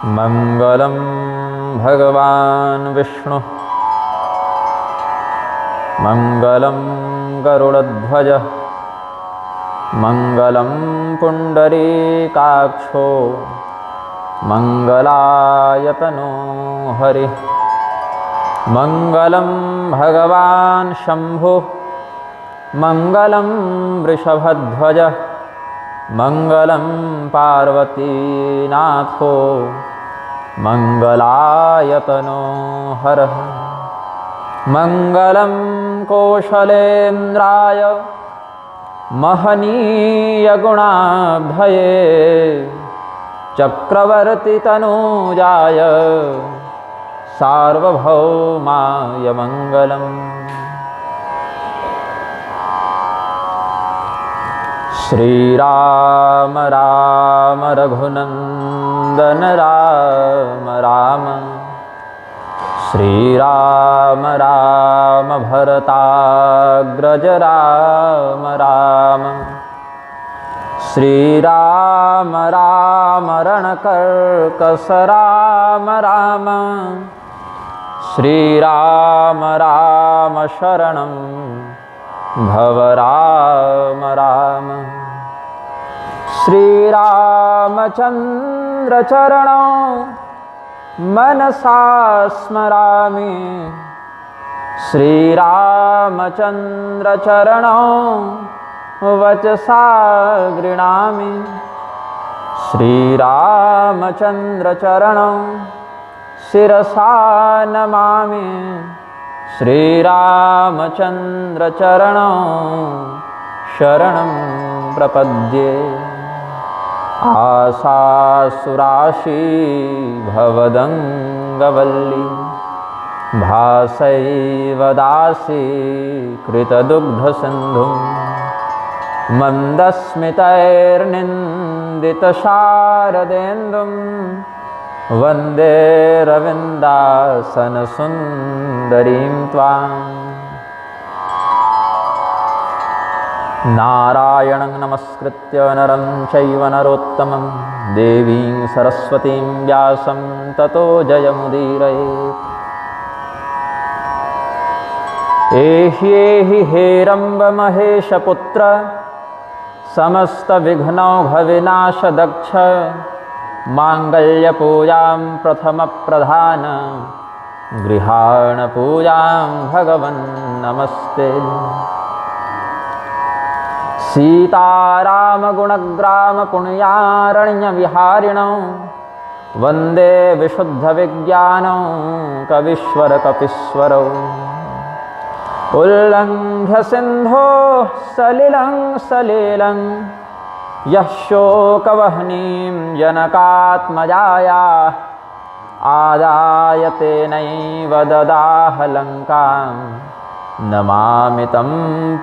मंगलम भगवान विष्णु मंगलम गरुड़ध्वज मंगलम पुंडरीकाक्षो मंगलायतनो हरि मंगलम भगवान शंभु मंगलम वृषभध्वज मंगलम पार्वतीनाथो मंगलायतनो हरः मंगलम कौशलेन्द्राय महनीय गुणाभये चक्रवर्ती तनूजाय सार्वभौमाय मंगलम्। श्रीराम राम रघुनंदन राम राम श्रीराम राम भरताग्रज राम राम श्रीराम राम रणकर्कश राम राम श्रीराम राम शरणं भव राम राम श्रीरामचंद्र चरणौ मनसा स्मरामि श्रीरामचंद्र चरणौ वचसा गृणामि श्रीरामचंद्र चरणौ शिरसा नमामि श्रीरामचंद्र चरणौ शरणं प्रपद्ये। आशासुराशी भवदङ्गवल्ली भासैव दासी कृतदुग्धसिन्धुं मन्दस्मितैर्निन्दितशारदेन्दुं वन्दे रविन्दासनसुन्दरीं त्वाम्। नारायणं नमस्कृत्य नरं चैव नरोत्तमं देवीं सरस्वतीं व्यासं ततो जयमुदीरयेत्। एहि हेरम्बमहेशपुत्र समस्तविघ्नौघविनाशदक्ष माङ्गल्यपूजां प्रथमप्रधान गृहाणपूजां भगवन् नमस्ते। सीतारामगुणग्राम पुण्यारण्यविहारिणौ वन्दे विशुद्धविज्ञानौ कवीश्वर कपीश्वरौ उल्लङ्घ्य सिन्धोः सलिलं सलीलं यः शोकवह्निं जनकात्मजायाः आदाय तेनैव ददाह लङ्काम् नमामि तं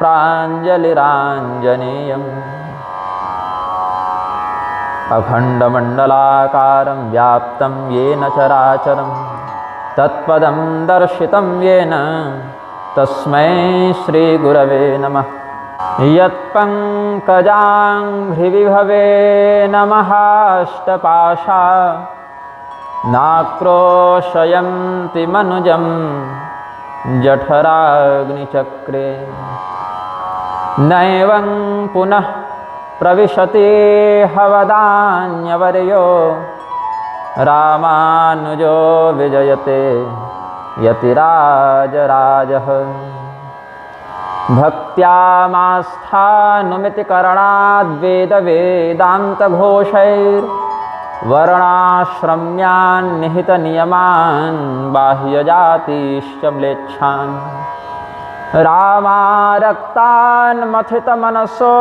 प्राञ्जलिराञ्जनेयम्। अखण्डमण्डलाकारं व्याप्तं येन चराचरं तत्पदं दर्शितं येन तस्मै श्रीगुरवे नमः। यत्पङ्कजाङ्घ्रिविभवे नमः अष्टपाशा नाक्रोशयन्ति मनुजं जठराग्निचक्रे नैवं पुनः प्रविशति हवदान्यवर्यो रामानुजो विजयते यतिराजराजः। भक्त्यामास्थानुमितिकरणाद्वेदवेदान्तघोषैर्वर्णाश्रम्यान् निहितनियमान् बाह्यजातीश्च म्लेच्छान् रामारक्तान् मथितमनसो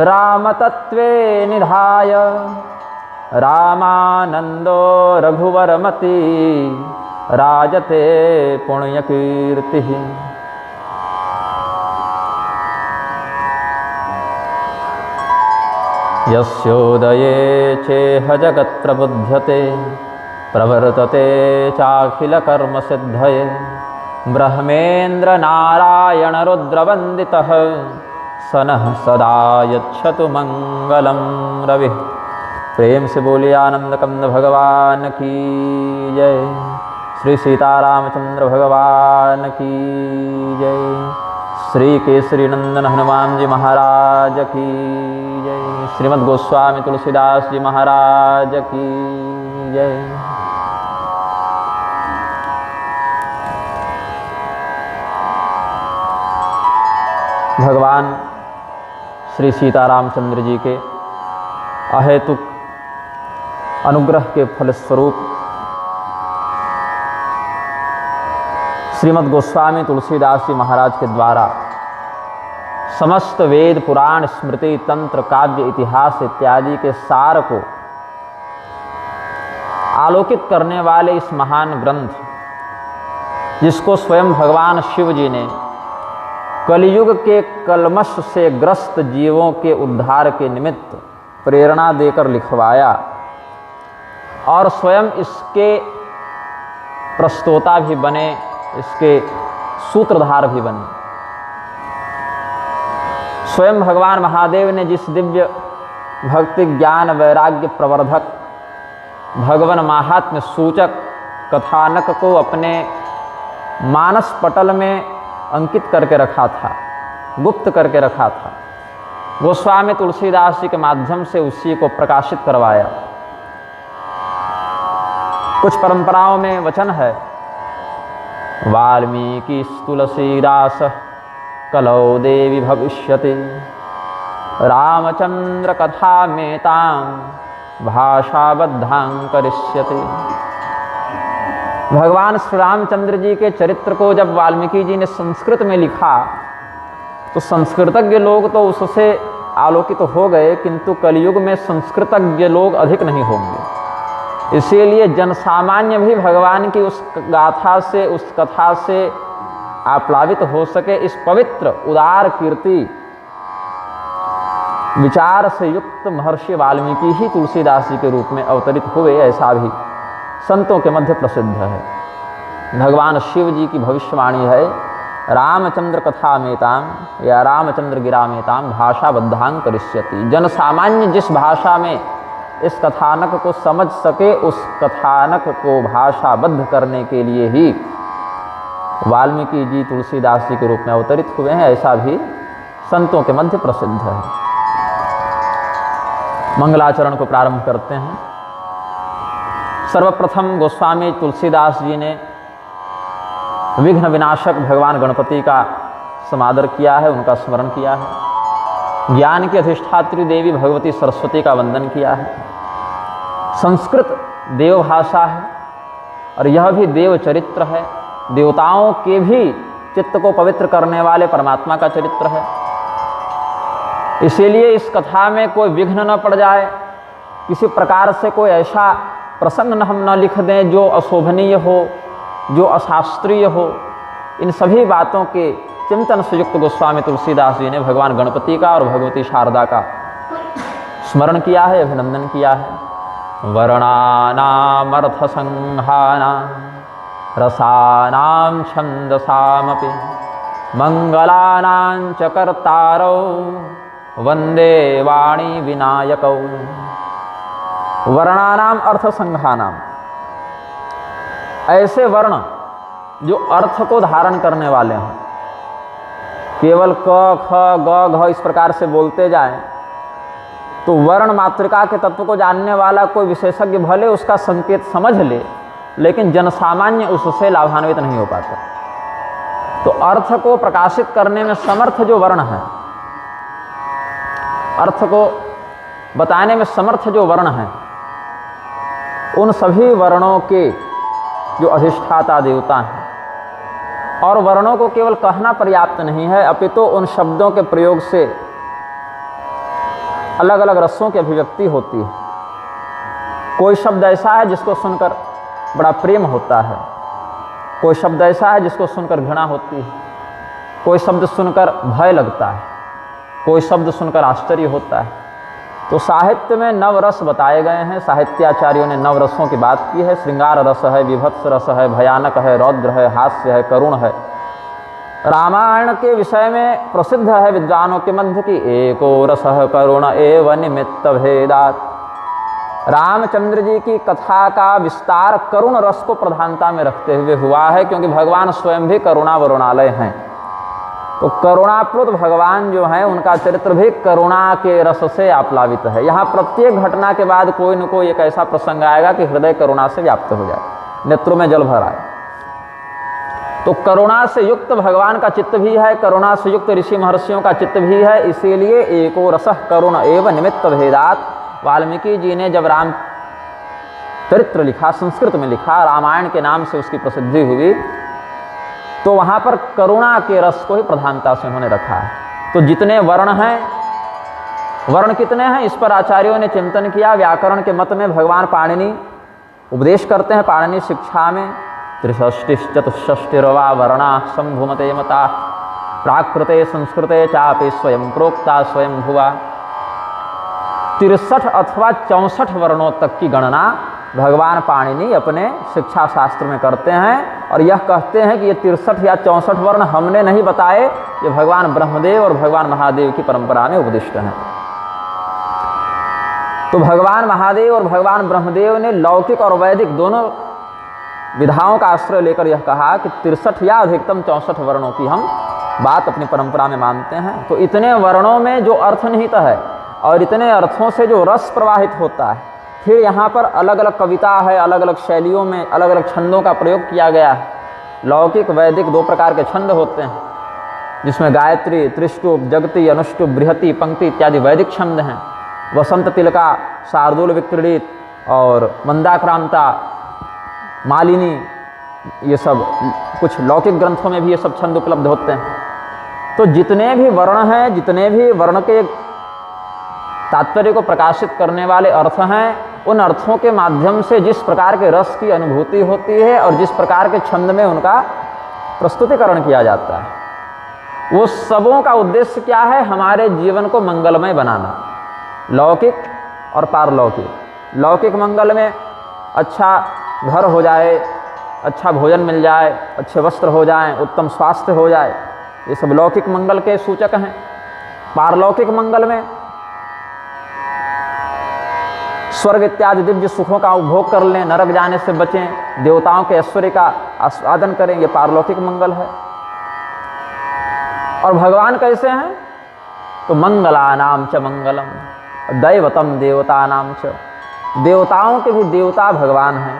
रामतत्त्वे निधाय रामानन्दो रघुवरमती राजते पुण्यकीर्तिः। यस्योदये चेह जगत्प्रबुध्यते प्रवर्तते चाखिलकर्मसिद्धये ब्रह्मेन्द्रनारायणरुद्रवन्दितः स नः सदा यच्छतु मङ्गलं रविः। प्रेम से बोलिए आनंद कंद भगवान की जय। श्री सीतारामचंद्र भगवान की जय। श्री केसरी नंदन हनुमान जी महाराज की जय। श्रीमद् गोस्वामी तुलसीदास जी महाराज की जय। भगवान श्री सीतारामचंद्र जी के अहेतुक अनुग्रह के फलस्वरूप श्रीमद् गोस्वामी तुलसीदास जी महाराज के द्वारा समस्त वेद पुराण स्मृति तंत्र काव्य इतिहास इत्यादि के सार को आलोकित करने वाले इस महान ग्रंथ, जिसको स्वयं भगवान शिव जी ने कलियुग के कलमश से ग्रस्त जीवों के उद्धार के निमित्त प्रेरणा देकर लिखवाया और स्वयं इसके प्रस्तोता भी बने, इसके सूत्रधार भी बने। स्वयं भगवान महादेव ने जिस दिव्य भक्ति ज्ञान वैराग्य प्रवर्धक भगवन माहात्म्य सूचक कथानक को अपने मानस पटल में अंकित करके रखा था, गुप्त करके रखा था, गोस्वामी तुलसीदास जी के माध्यम से उसी को प्रकाशित करवाया। कुछ परंपराओं में वचन है, वाल्मीकि तुलसीदास कलौ देवी भविष्यति, रामचंद्र कथा में ताम भाषाबद्धां करिष्यति। भगवान श्री रामचंद्र जी के चरित्र को जब वाल्मीकि जी ने संस्कृत में लिखा तो संस्कृतज्ञ लोग तो उससे आलोकित हो गए, किंतु कलियुग में संस्कृतज्ञ लोग अधिक नहीं होंगे। इसीलिए जनसामान्य भी भगवान की उस गाथा से, उस कथा से आप्लावित हो सके, इस पवित्र उदार कीर्ति विचार से युक्त महर्षि वाल्मीकि ही तुलसीदास जी के रूप में अवतरित हुए, ऐसा भी संतों के मध्य प्रसिद्ध है। भगवान शिव जी की भविष्यवाणी है, रामचंद्र कथा मेताम या रामचंद्र गिरा मेताम भाषाबद्धां करिष्यति। जनसामान्य जिस भाषा में इस कथानक को समझ सके, उस कथानक को भाषाबद्ध करने के लिए ही वाल्मीकि जी तुलसीदास जी के रूप में अवतरित हुए हैं, ऐसा भी संतों के मध्य प्रसिद्ध है। मंगलाचरण को प्रारंभ करते हैं। सर्वप्रथम गोस्वामी तुलसीदास जी ने विघ्न विनाशक भगवान गणपति का समादर किया है, उनका स्मरण किया है। ज्ञान की अधिष्ठात्री देवी भगवती सरस्वती का वंदन किया है। संस्कृत देवभाषा है और यह भी देव चरित्र है, देवताओं के भी चित्त को पवित्र करने वाले परमात्मा का चरित्र है। इसीलिए इस कथा में कोई विघ्न न पड़ जाए, किसी प्रकार से कोई ऐसा प्रसंग हम न लिख दें जो अशोभनीय हो, जो अशास्त्रीय हो। इन सभी बातों के चिंतन से युक्त गोस्वामी तुलसीदास जी ने भगवान गणपति का और भगवती शारदा का स्मरण किया है, अभिनंदन किया है। वर्णानाम अर्थ संहानाम रसानाम छंदसामपि मंगलानां च कर्तारौ वंदे वाणी विनायकौ। वर्णानाम अर्थ संघानाम, ऐसे वर्ण जो अर्थ को धारण करने वाले हैं। केवल क ख ग घ इस प्रकार से बोलते जाएं तो वर्ण मातृका के तत्व को जानने वाला कोई विशेषज्ञ भले उसका संकेत समझ ले, लेकिन जनसामान्य उससे लाभान्वित नहीं हो पाता। तो अर्थ को प्रकाशित करने में समर्थ जो वर्ण है, अर्थ को बताने में समर्थ जो वर्ण हैं, उन सभी वर्णों के जो अधिष्ठाता देवता हैं। और वर्णों को केवल कहना पर्याप्त नहीं है, अपितु उन शब्दों के प्रयोग से अलग अलग रसों की अभिव्यक्ति होती है। कोई शब्द ऐसा है जिसको सुनकर बड़ा प्रेम होता है, कोई शब्द ऐसा है जिसको सुनकर घृणा होती है, कोई शब्द सुनकर भय लगता है, कोई शब्द सुनकर आश्चर्य होता है। तो साहित्य में नव रस बताए गए हैं। साहित्याचार्यों ने नव रसों की बात की है। श्रृंगार रस है, विभत्स रस है, भयानक है, रौद्र है, हास्य है, करुण है। रामायण के विषय में प्रसिद्ध है विद्वानों के मध्य की एको रस करुण एवं निमित्त भेदात। रामचंद्र जी की कथा का विस्तार करुण रस को प्रधानता में रखते हुए हुआ है, क्योंकि भगवान स्वयं भी करुणा वरुणालय हैं। तो करुणाप्लुत भगवान जो हैं उनका चरित्र भी करुणा के रस से आप्लावित है। यहाँ प्रत्येक घटना के बाद कोई न कोई एक ऐसा प्रसंग आएगा कि हृदय करुणा से व्याप्त हो जाए, नेत्रों में जल भर आए। तो करुणा से युक्त भगवान का चित्त भी है, करुणा से युक्त ऋषि महर्षियों का चित्त भी है। इसीलिए एको रसः करुण एवं निमित्त भेदात वाल्मीकि जी ने जब राम चरित्र लिखा, संस्कृत में लिखा, रामायण के नाम से उसकी प्रसिद्धि हुई, तो वहाँ पर करुणा के रस को ही प्रधानता से उन्होंने रखा है। तो जितने वर्ण हैं, वर्ण कितने हैं इस पर आचार्यों ने चिंतन किया। व्याकरण के मत में भगवान पाणिनि उपदेश करते हैं, पाणिनि शिक्षा में 63-64 वर्णा संभुमते मता प्राकृते संस्कृते चापि स्वयं प्रोक्ता स्वयं भुवा। 63 अथवा 64 वर्णों तक की गणना भगवान पाणिनि अपने शिक्षा शास्त्र में करते हैं, और यह कहते हैं कि ये 63 या 64 वर्ण हमने नहीं बताए, ये भगवान ब्रह्मदेव और भगवान महादेव की परंपरा में उपदिष्ट हैं। तो भगवान महादेव और भगवान ब्रह्मदेव ने लौकिक और वैदिक दोनों विधाओं का आश्रय लेकर यह कहा कि 63 या अधिकतम 64 वर्णों की हम बात अपनी परंपरा में मानते हैं। तो इतने वर्णों में जो अर्थ निहित है और इतने अर्थों से जो रस प्रवाहित होता है, फिर यहाँ पर अलग अलग कविता है, अलग अलग शैलियों में अलग अलग छंदों का प्रयोग किया गया है। लौकिक वैदिक 2 प्रकार के छंद होते हैं, जिसमें गायत्री, त्रिष्टुप, जगती, अनुष्टुप, बृहति, पंक्ति इत्यादि वैदिक छंद हैं। वसंत तिलका, शार्दूल विक्रीडित और मंदाक्रांता, मालिनी, ये सब कुछ लौकिक ग्रंथों में भी ये सब छंद उपलब्ध होते हैं। तो जितने भी वर्ण हैं, जितने भी वर्ण के तात्पर्य को प्रकाशित करने वाले अर्थ हैं, उन अर्थों के माध्यम से जिस प्रकार के रस की अनुभूति होती है और जिस प्रकार के छंद में उनका प्रस्तुतिकरण किया जाता है, वो सबों का उद्देश्य क्या है? हमारे जीवन को मंगलमय बनाना, लौकिक और पारलौकिक। लौकिक मंगल में अच्छा घर हो जाए, अच्छा भोजन मिल जाए, अच्छे वस्त्र हो जाएं, उत्तम स्वास्थ्य हो जाए, ये सब लौकिक मंगल के सूचक हैं। पारलौकिक मंगल में स्वर्ग इत्यादि दिव्य सुखों का उपभोग कर लें, नरक जाने से बचें, देवताओं के ऐश्वर्य का आस्वादन करें, ये पारलौकिक मंगल है। और भगवान कैसे हैं? तो मंगलानाम च मंगलम दैवतम देवतानाम च, देवताओं के भी देवता भगवान हैं,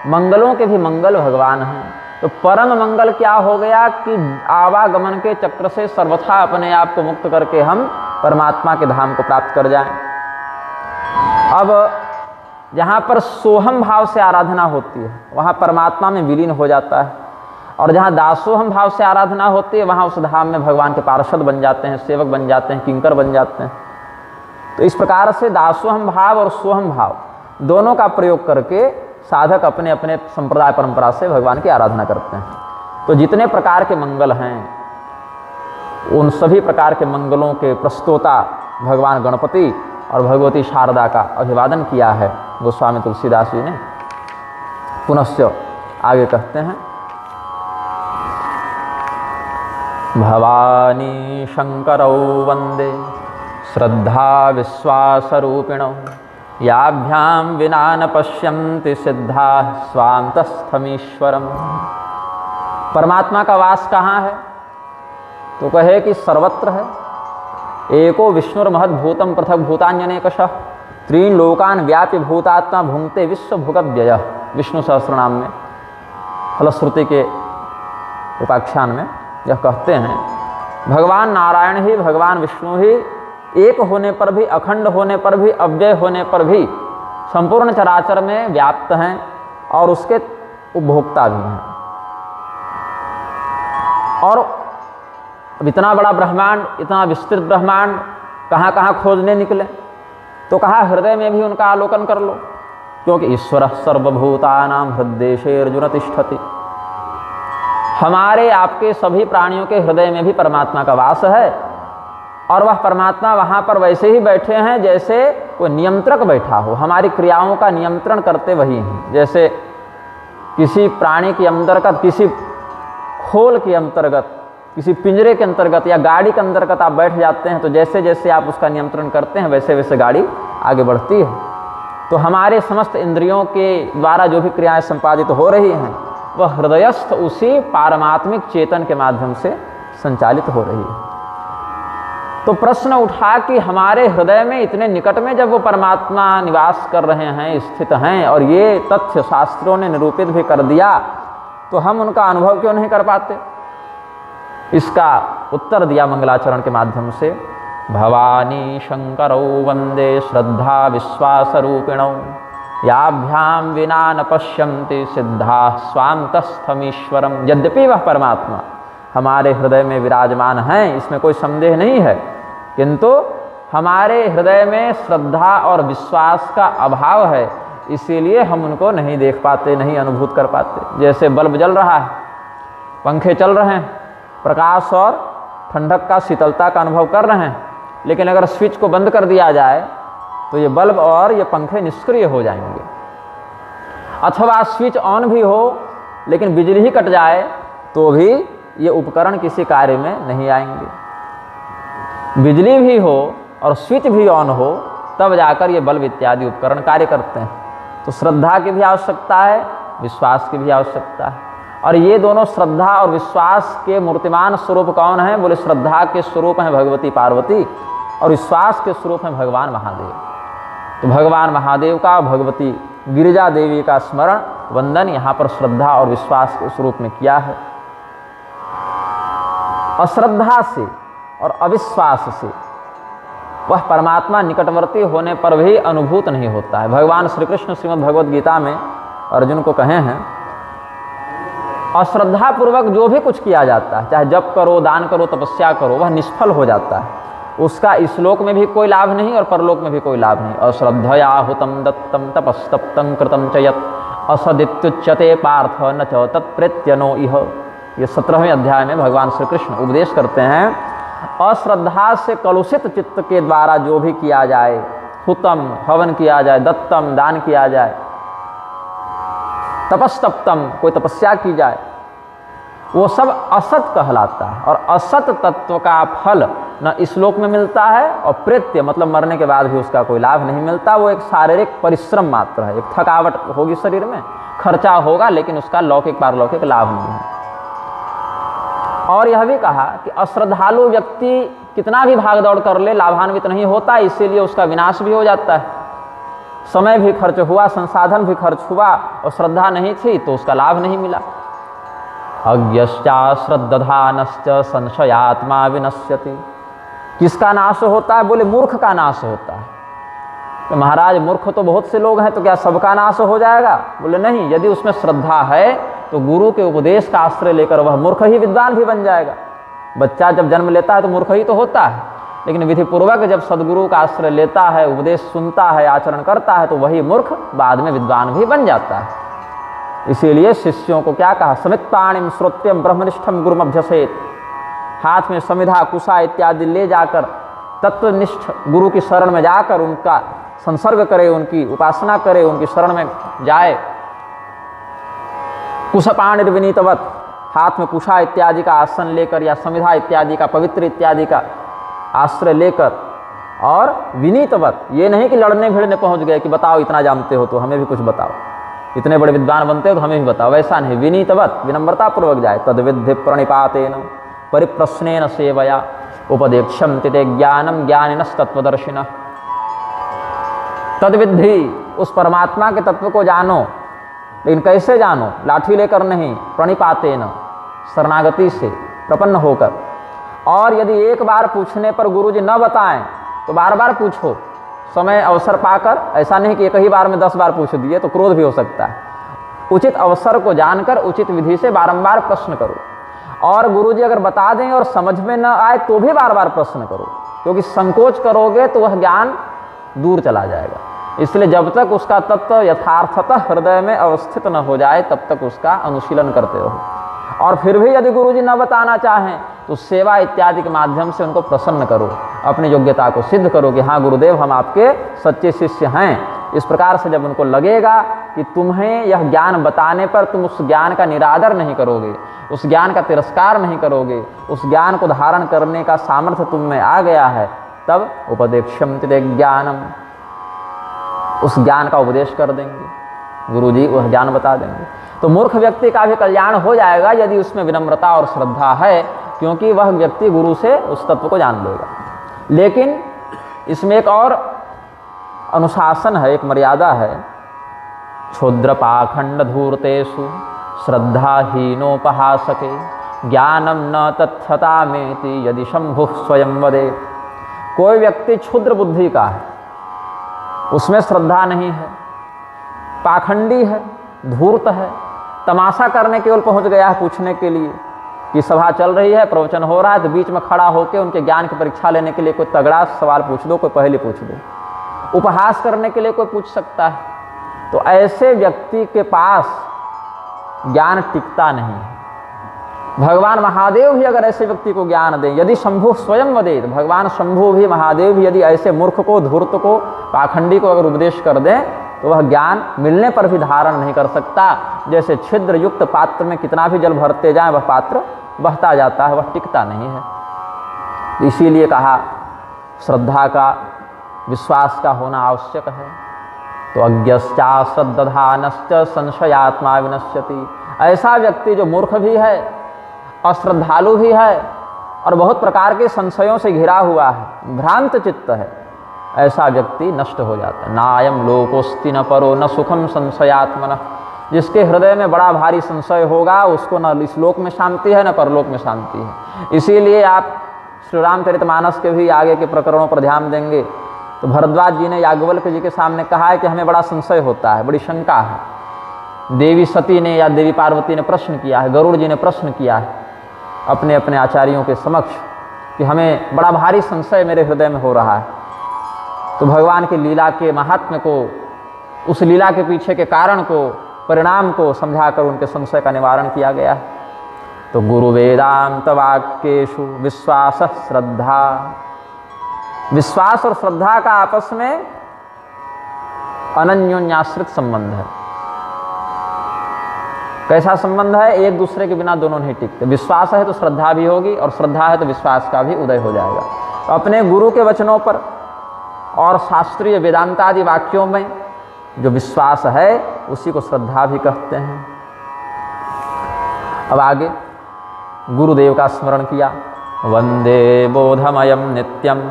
मंगलों के भी मंगल भगवान हैं। तो परम मंगल क्या हो गया कि आवागमन के चक्र से सर्वथा अपने आप को मुक्त करके हम परमात्मा के धाम को प्राप्त कर जाएं। अब जहाँ पर सोहम भाव से आराधना होती है, वहाँ परमात्मा में विलीन हो जाता है, और जहाँ दासोहम भाव से आराधना होती है, वहाँ उस धाम में भगवान के पार्षद बन जाते हैं, सेवक बन जाते हैं, किंकर बन जाते हैं। तो इस प्रकार से दासोहम भाव और सोहम भाव दोनों का प्रयोग करके साधक अपने अपने संप्रदाय परंपरा से भगवान की आराधना करते हैं। तो जितने प्रकार के मंगल हैं, उन सभी प्रकार के मंगलों के प्रस्तोता भगवान गणपति और भगवती शारदा का अभिवादन किया है गोस्वामी तुलसीदास जी ने। पुनश्च आगे कहते हैं, भवानी शंकरौ वंदे श्रद्धा विश्वासरूपिणौ याभ्याम विना न पश्यन्ति सिद्धा स्वान्तस्थमीश्वरम। परमात्मा का वास कहाँ है? तो कहे कि सर्वत्र है। एको विष्णुर्महद्भूतम पृथक भूतान्यनेकशः त्रीन लोकान व्यापी भूतात्मा भुंक्ते विश्व भुगव्ययः। विष्णु सहस्रनाम में फलश्रुति के उपाख्यान में यह कहते हैं, भगवान नारायण ही, भगवान विष्णु ही एक होने पर भी, अखंड होने पर भी, अव्यय होने पर भी संपूर्ण चराचर में व्याप्त हैं और उसके उपभोक्ता भी हैं। और अब इतना बड़ा ब्रह्मांड, इतना विस्तृत ब्रह्मांड कहाँ कहाँ खोजने निकले? तो कहा हृदय में भी उनका अवलोकन कर लो, क्योंकि ईश्वरः सर्वभूतानां हृद्देशे अर्जुन तिष्ठति। हमारे आपके सभी प्राणियों के हृदय में भी परमात्मा का वास है, और वह परमात्मा वहाँ पर वैसे ही बैठे हैं जैसे कोई नियंत्रक बैठा हो। हमारी क्रियाओं का नियंत्रण करते वही हैं। जैसे किसी प्राणी के अंतर्गत, किसी खोल के अंतर्गत, किसी पिंजरे के अंतर्गत या गाड़ी के अंतर्गत आप बैठ जाते हैं, तो जैसे जैसे आप उसका नियंत्रण करते हैं वैसे वैसे गाड़ी आगे बढ़ती है। तो हमारे समस्त इंद्रियों के द्वारा जो भी क्रियाएं संपादित हो रही हैं वह हृदयस्थ उसी पारमात्मिक चेतन के माध्यम से संचालित हो रही है। तो प्रश्न उठा कि हमारे हृदय में इतने निकट में जब वो परमात्मा निवास कर रहे हैं, स्थित हैं, और ये तथ्य शास्त्रों ने निरूपित भी कर दिया, तो हम उनका अनुभव क्यों नहीं कर पाते? इसका उत्तर दिया मंगलाचरण के माध्यम से। भवानी शंकरौ वंदे श्रद्धा विश्वास रूपिणौ याभ्याम विना न पश्यन्ति सिद्धा स्वान्तस्थमीश्वरम। यद्यपि वह परमात्मा हमारे हृदय में विराजमान हैं, इसमें कोई संदेह नहीं है, किंतु हमारे हृदय में श्रद्धा और विश्वास का अभाव है, इसीलिए हम उनको नहीं देख पाते, नहीं अनुभूत कर पाते। जैसे बल्ब जल रहा है, पंखे चल रहे हैं, प्रकाश और ठंडक का, शीतलता का अनुभव कर रहे हैं, लेकिन अगर स्विच को बंद कर दिया जाए तो ये बल्ब और ये पंखे निष्क्रिय हो जाएंगे। अथवा स्विच ऑन भी हो लेकिन बिजली ही कट जाए तो भी ये उपकरण किसी कार्य में नहीं आएंगे। बिजली भी हो और स्विच भी ऑन हो तब जाकर ये बल्ब इत्यादि उपकरण कार्य करते हैं। तो श्रद्धा की भी आवश्यकता है, विश्वास की भी आवश्यकता है। और ये दोनों श्रद्धा और विश्वास के मूर्तिमान स्वरूप कौन है? बोले श्रद्धा के स्वरूप हैं भगवती पार्वती और विश्वास के स्वरूप हैं भगवान महादेव। तो भगवान महादेव का, भगवती गिरिजा देवी का स्मरण, वंदन यहाँ पर श्रद्धा और विश्वास के स्वरूप में किया है। अश्रद्धा से और अविश्वास से वह परमात्मा निकटवर्ती होने पर भी अनुभूत नहीं होता है। भगवान श्री कृष्ण श्रीमद् भगवद गीता में अर्जुन को कहे हैं, अश्रद्धा पूर्वक जो भी कुछ किया जाता है, चाहे जप करो, दान करो, तपस्या करो, वह निष्फल हो जाता है। उसका इस लोक में भी कोई लाभ नहीं और परलोक में भी कोई लाभ नहीं। अश्रद्धया हुतम दत्तम तपस्तप्तं कृतं च यत् असदित्युच्यते पार्थ न च तत्प्रेत्यनो इह। ये 17वें अध्याय में भगवान श्री कृष्ण उपदेश करते हैं, अश्रद्धा से कलुषित चित्त के द्वारा जो भी किया जाए, हुतम हवन किया जाए, दत्तम दान किया जाए, तपस्तप्तम कोई तपस्या की जाए, वो सब असत कहलाता है। और असत तत्व का फल न इस लोक में मिलता है और प्रेत्य मतलब मरने के बाद भी उसका कोई लाभ नहीं मिलता। वो एक शारीरिक परिश्रम मात्र है, एक थकावट होगी शरीर में, खर्चा होगा, लेकिन उसका लौकिक पारलौकिक लाभ नहीं है। और यह भी कहा कि अश्रद्धालु व्यक्ति कितना भी भाग दौड़ कर ले लाभान्वित नहीं होता, इसीलिए उसका विनाश भी हो जाता है। समय भी खर्च हुआ, संसाधन भी खर्च हुआ और श्रद्धा नहीं थी तो उसका लाभ नहीं मिला। अज्ञश्चा श्रद्धानश्च संशयात्मा विनश्यति। किसका नाश होता है? बोले मूर्ख का नाश होता है। तो महाराज मूर्ख तो बहुत से लोग हैं, तो क्या सबका नाश हो जाएगा? बोले नहीं, यदि उसमें श्रद्धा है तो गुरु के उपदेश का आश्रय लेकर वह मूर्ख ही विद्वान भी बन जाएगा। बच्चा जब जन्म लेता है तो मूर्ख ही तो होता है, लेकिन विधि पूर्वक जब सदगुरु का आश्रय लेता है, उपदेश सुनता है, आचरण करता है, तो वही मूर्ख बाद में विद्वान भी बन जाता है। इसीलिए शिष्यों को क्या कहा? समित्पाणिम श्रोत्यम ब्रह्मनिष्ठम गुरुमभ्यसेत। हाथ में समिधा, कुशा इत्यादि ले जाकर तत्वनिष्ठ गुरु की शरण में जाकर उनका संसर्ग करे, उनकी उपासना करे, उनकी शरण में जाए। कुशपाणिर्विनीतवत, हाथ में कुशा इत्यादि का आसन लेकर या समिधा इत्यादि का, पवित्र इत्यादि का आश्रय लेकर, और विनीतवत, ये नहीं कि लड़ने भिड़ने पहुंच गए कि बताओ इतना जानते हो तो हमें भी कुछ बताओ, इतने बड़े विद्वान बनते हो तो हमें भी बताओ, वैसा नहीं। विनीतवत, विनम्रता पूर्वक जाए। तद्विद्धि प्रणिपातेन परिप्रश्नेन सेवया उपदेक्षन्ति ते ज्ञानम ज्ञानिनस्तत्वदर्शिनः। तद्विद्धि, उस परमात्मा के तत्व को जानो, लेकिन कैसे जानो? लाठी लेकर नहीं, प्रणिपातेन, शरणागति से, प्रपन्न होकर। और यदि एक बार पूछने पर गुरुजी न बताएं तो बार बार पूछो, समय अवसर पाकर। ऐसा नहीं कि एक ही बार में 10 बार पूछ दिए तो क्रोध भी हो सकता है। उचित अवसर को जानकर उचित विधि से बारंबार प्रश्न करो। और गुरुजी अगर बता दें और समझ में न आए तो भी बार बार प्रश्न करो, क्योंकि संकोच करोगे तो वह ज्ञान दूर चला जाएगा। इसलिए जब तक उसका तत्व यथार्थतः हृदय में अवस्थित न हो जाए तब तक उसका अनुशीलन करते रहो। और फिर भी यदि गुरुजी न बताना चाहें तो सेवा इत्यादि के माध्यम से उनको प्रसन्न करो, अपनी योग्यता को सिद्ध करो कि हाँ गुरुदेव हम आपके सच्चे शिष्य हैं। इस प्रकार से जब उनको लगेगा कि तुम्हें यह ज्ञान बताने पर तुम उस ज्ञान का निरादर नहीं करोगे, उस ज्ञान का तिरस्कार नहीं करोगे, उस ज्ञान को धारण करने का सामर्थ्य तुम में आ गया है, तब उपदेक्षन्ति ते ज्ञानम, उस ज्ञान का उपदेश कर देंगे, गुरु जी वह ज्ञान बता देंगे। तो मूर्ख व्यक्ति का भी कल्याण हो जाएगा यदि उसमें विनम्रता और श्रद्धा है, क्योंकि वह व्यक्ति गुरु से उस तत्व को जान लेगा। लेकिन इसमें एक और अनुशासन है, एक मर्यादा है। क्षुद्र पाखंड धूर्तेषु श्रद्धाहीनोपहासके ज्ञानम न तत्थतामेति यदि शंभु स्वयं वदे। कोई व्यक्ति क्षुद्र बुद्धि का है, उसमें श्रद्धा नहीं है, पाखंडी है, धूर्त है, तमाशा करने केवल पहुंच गया है पूछने के लिए कि सभा चल रही है, प्रवचन हो रहा है, तो बीच में खड़ा होकर उनके ज्ञान की परीक्षा लेने के लिए कोई तगड़ा सवाल पूछ दो, कोई पहले पूछ दो, उपहास करने के लिए कोई पूछ सकता है। तो ऐसे व्यक्ति के पास ज्ञान टिकता नहीं है। भगवान महादेव भी अगर ऐसे व्यक्ति को ज्ञान दें, यदि शंभु स्वयं वदे, तो भगवान शंभु भी, महादेव भी यदि ऐसे मूर्ख को, धूर्त को, पाखंडी को अगर उपदेश कर दें, तो वह ज्ञान मिलने पर भी धारण नहीं कर सकता। जैसे छिद्र युक्त पात्र में कितना भी जल भरते जाएं, वह पात्र बहता जाता है, वह टिकता नहीं है। इसीलिए कहा श्रद्धा का, विश्वास का होना आवश्यक है। तो अज्ञश्चा श्रद्धानश्च संशयात्मा विनश्यति। ऐसा व्यक्ति जो मूर्ख भी है, अश्रद्धालु भी है और बहुत प्रकार के संशयों से घिरा हुआ है, भ्रांत चित्त है, ऐसा व्यक्ति नष्ट हो जाता है। नायम लोकोस्ति न परो न सुखम संशयात्मनः। जिसके हृदय में बड़ा भारी संशय होगा, उसको न इस लोक में शांति है न परलोक में शांति है। इसीलिए आप श्री रामचरितमानस के भी आगे के प्रकरणों पर ध्यान देंगे तो भरद्वाज जी ने याज्ञवल्क्य जी के सामने कहा है कि हमें बड़ा संशय होता है, बड़ी शंका है। देवी सती ने या देवी पार्वती ने प्रश्न किया है, गरुड़ जी ने प्रश्न किया है अपने अपने आचार्यों के समक्ष कि हमें बड़ा भारी संशय मेरे हृदय में हो रहा है। तो भगवान की लीला के महात्म्य को, उस लीला के पीछे के कारण को, परिणाम को समझाकर उनके संशय का निवारण किया गया है। तो गुरु वेदांत वाक्येषु विश्वास श्रद्धा। विश्वास और श्रद्धा का आपस में अनन्योन्याश्रित संबंध है। कैसा संबंध है? एक दूसरे के बिना दोनों नहीं टिकते। विश्वास है तो श्रद्धा भी होगी और श्रद्धा है तो विश्वास का भी उदय हो जाएगा। तो अपने गुरु के वचनों पर और शास्त्रीय वेदांत आदि वाक्यों में जो विश्वास है उसी को श्रद्धा भी कहते हैं। अब आगे गुरुदेव का स्मरण किया। वंदे बोधमयम नित्यम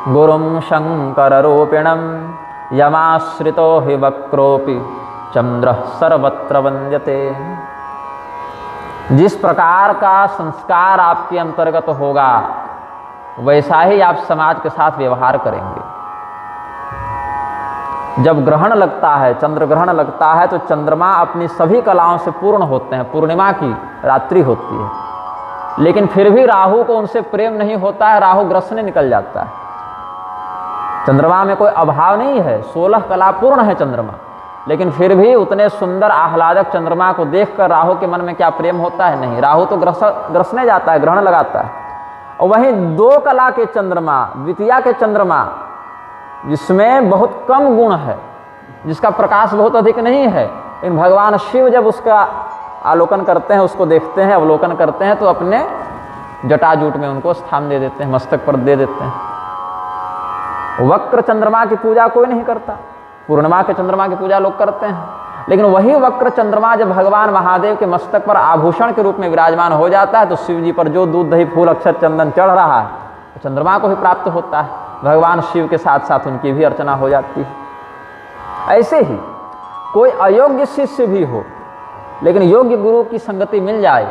गुरुम शंकर रूपिणम यमाश्रितो हि वक्रोपि चंद्र सर्वत्र वंद्यते। जिस प्रकार का संस्कार आपके अंतर्गत होगा वैसा ही आप समाज के साथ व्यवहार करेंगे। जब ग्रहण लगता है, चंद्र ग्रहण लगता है, तो चंद्रमा अपनी सभी कलाओं से पूर्ण होते हैं। पूर्णिमा की रात्रि होती है, लेकिन फिर भी राहु को उनसे प्रेम नहीं होता है, राहु ग्रसने निकल जाता है। चंद्रमा में कोई अभाव नहीं है, 16 कला पूर्ण है चंद्रमा, लेकिन फिर भी उतने सुंदर आह्लादक चंद्रमा को देखकर राहु के मन में क्या प्रेम होता है? नहीं। राहु तो ग्रसने जाता है, ग्रहण लगाता है। और वहीं 2 कला के चंद्रमा, द्वितीया के चंद्रमा, जिसमें बहुत कम गुण है, जिसका प्रकाश बहुत अधिक नहीं है, लेकिन भगवान शिव जब उसका आलोकन करते हैं, उसको देखते हैं, अवलोकन करते हैं, तो अपने जटाजूट में उनको स्थान दे देते हैं, मस्तक पर दे देते हैं। वक्र चंद्रमा की पूजा कोई नहीं करता, पूर्णिमा के चंद्रमा की पूजा लोग करते हैं। लेकिन वही वक्र चंद्रमा जब भगवान महादेव के मस्तक पर आभूषण के रूप में विराजमान हो जाता है, तो शिव जी पर जो दूध दही फूल अक्षत चंदन चढ़ रहा है, तो चंद्रमा को भी प्राप्त होता है। भगवान शिव के साथ साथ उनकी भी अर्चना हो जाती है। ऐसे ही कोई अयोग्य शिष्य भी हो, लेकिन योग्य गुरु की संगति मिल जाए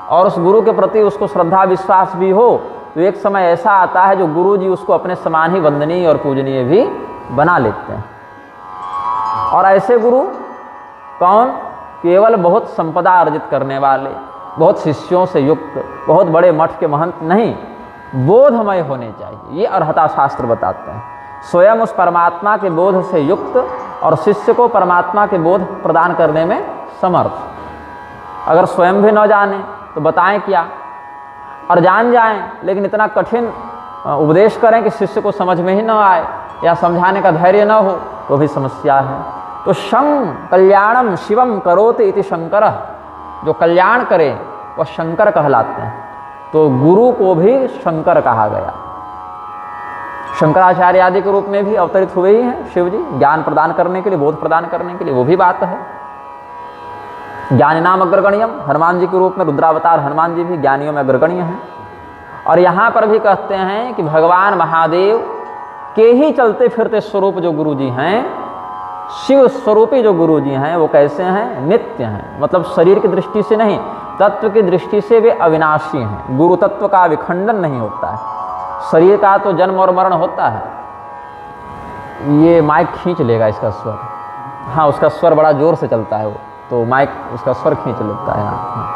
और उस गुरु के प्रति उसको श्रद्धा विश्वास भी हो, तो एक समय ऐसा आता है जो गुरु जी उसको अपने समान ही वंदनीय और पूजनीय भी बना लेते हैं। और ऐसे गुरु कौन? केवल बहुत संपदा अर्जित करने वाले, बहुत शिष्यों से युक्त, बहुत बड़े मठ के महंत नहीं, बोधमय होने चाहिए। ये अर्हता शास्त्र बताते हैं। स्वयं उस परमात्मा के बोध से युक्त और शिष्य को परमात्मा के बोध प्रदान करने में समर्थ। अगर स्वयं भी न जाने तो बताएं क्या, और जान जाएं लेकिन इतना कठिन उपदेश करें कि शिष्य को समझ में ही न आए या समझाने का धैर्य न हो, तो भी समस्या है। तो शं कल्याणम शिवम करोति इति शंकर। जो कल्याण करे वह शंकर कहलाते हैं। तो गुरु को भी शंकर कहा गया। शंकराचार्य आदि के रूप में भी अवतरित हुए ही हैं शिव जी, ज्ञान प्रदान करने के लिए, बोध प्रदान करने के लिए, वो भी बात है। ज्ञानी नाम अग्रगण्यम, हनुमान जी के रूप में रुद्रावतार हनुमान जी भी ज्ञानियों में अग्रगण्य हैं। और यहाँ पर भी कहते हैं कि भगवान महादेव के ही चलते फिरते स्वरूप जो गुरु जी हैं, शिव स्वरूपी जो गुरु जी हैं, वो कैसे हैं? नित्य हैं। मतलब शरीर की दृष्टि से नहीं, तत्व की दृष्टि से वे अविनाशी हैं। गुरु तत्व का विखंडन नहीं होता है। शरीर का तो जन्म और मरण होता है। ये माइक खींच लेगा इसका स्वर, हाँ उसका स्वर बड़ा जोर से चलता है, वो तो माइक उसका स्वर खींच लेता है। हाँ।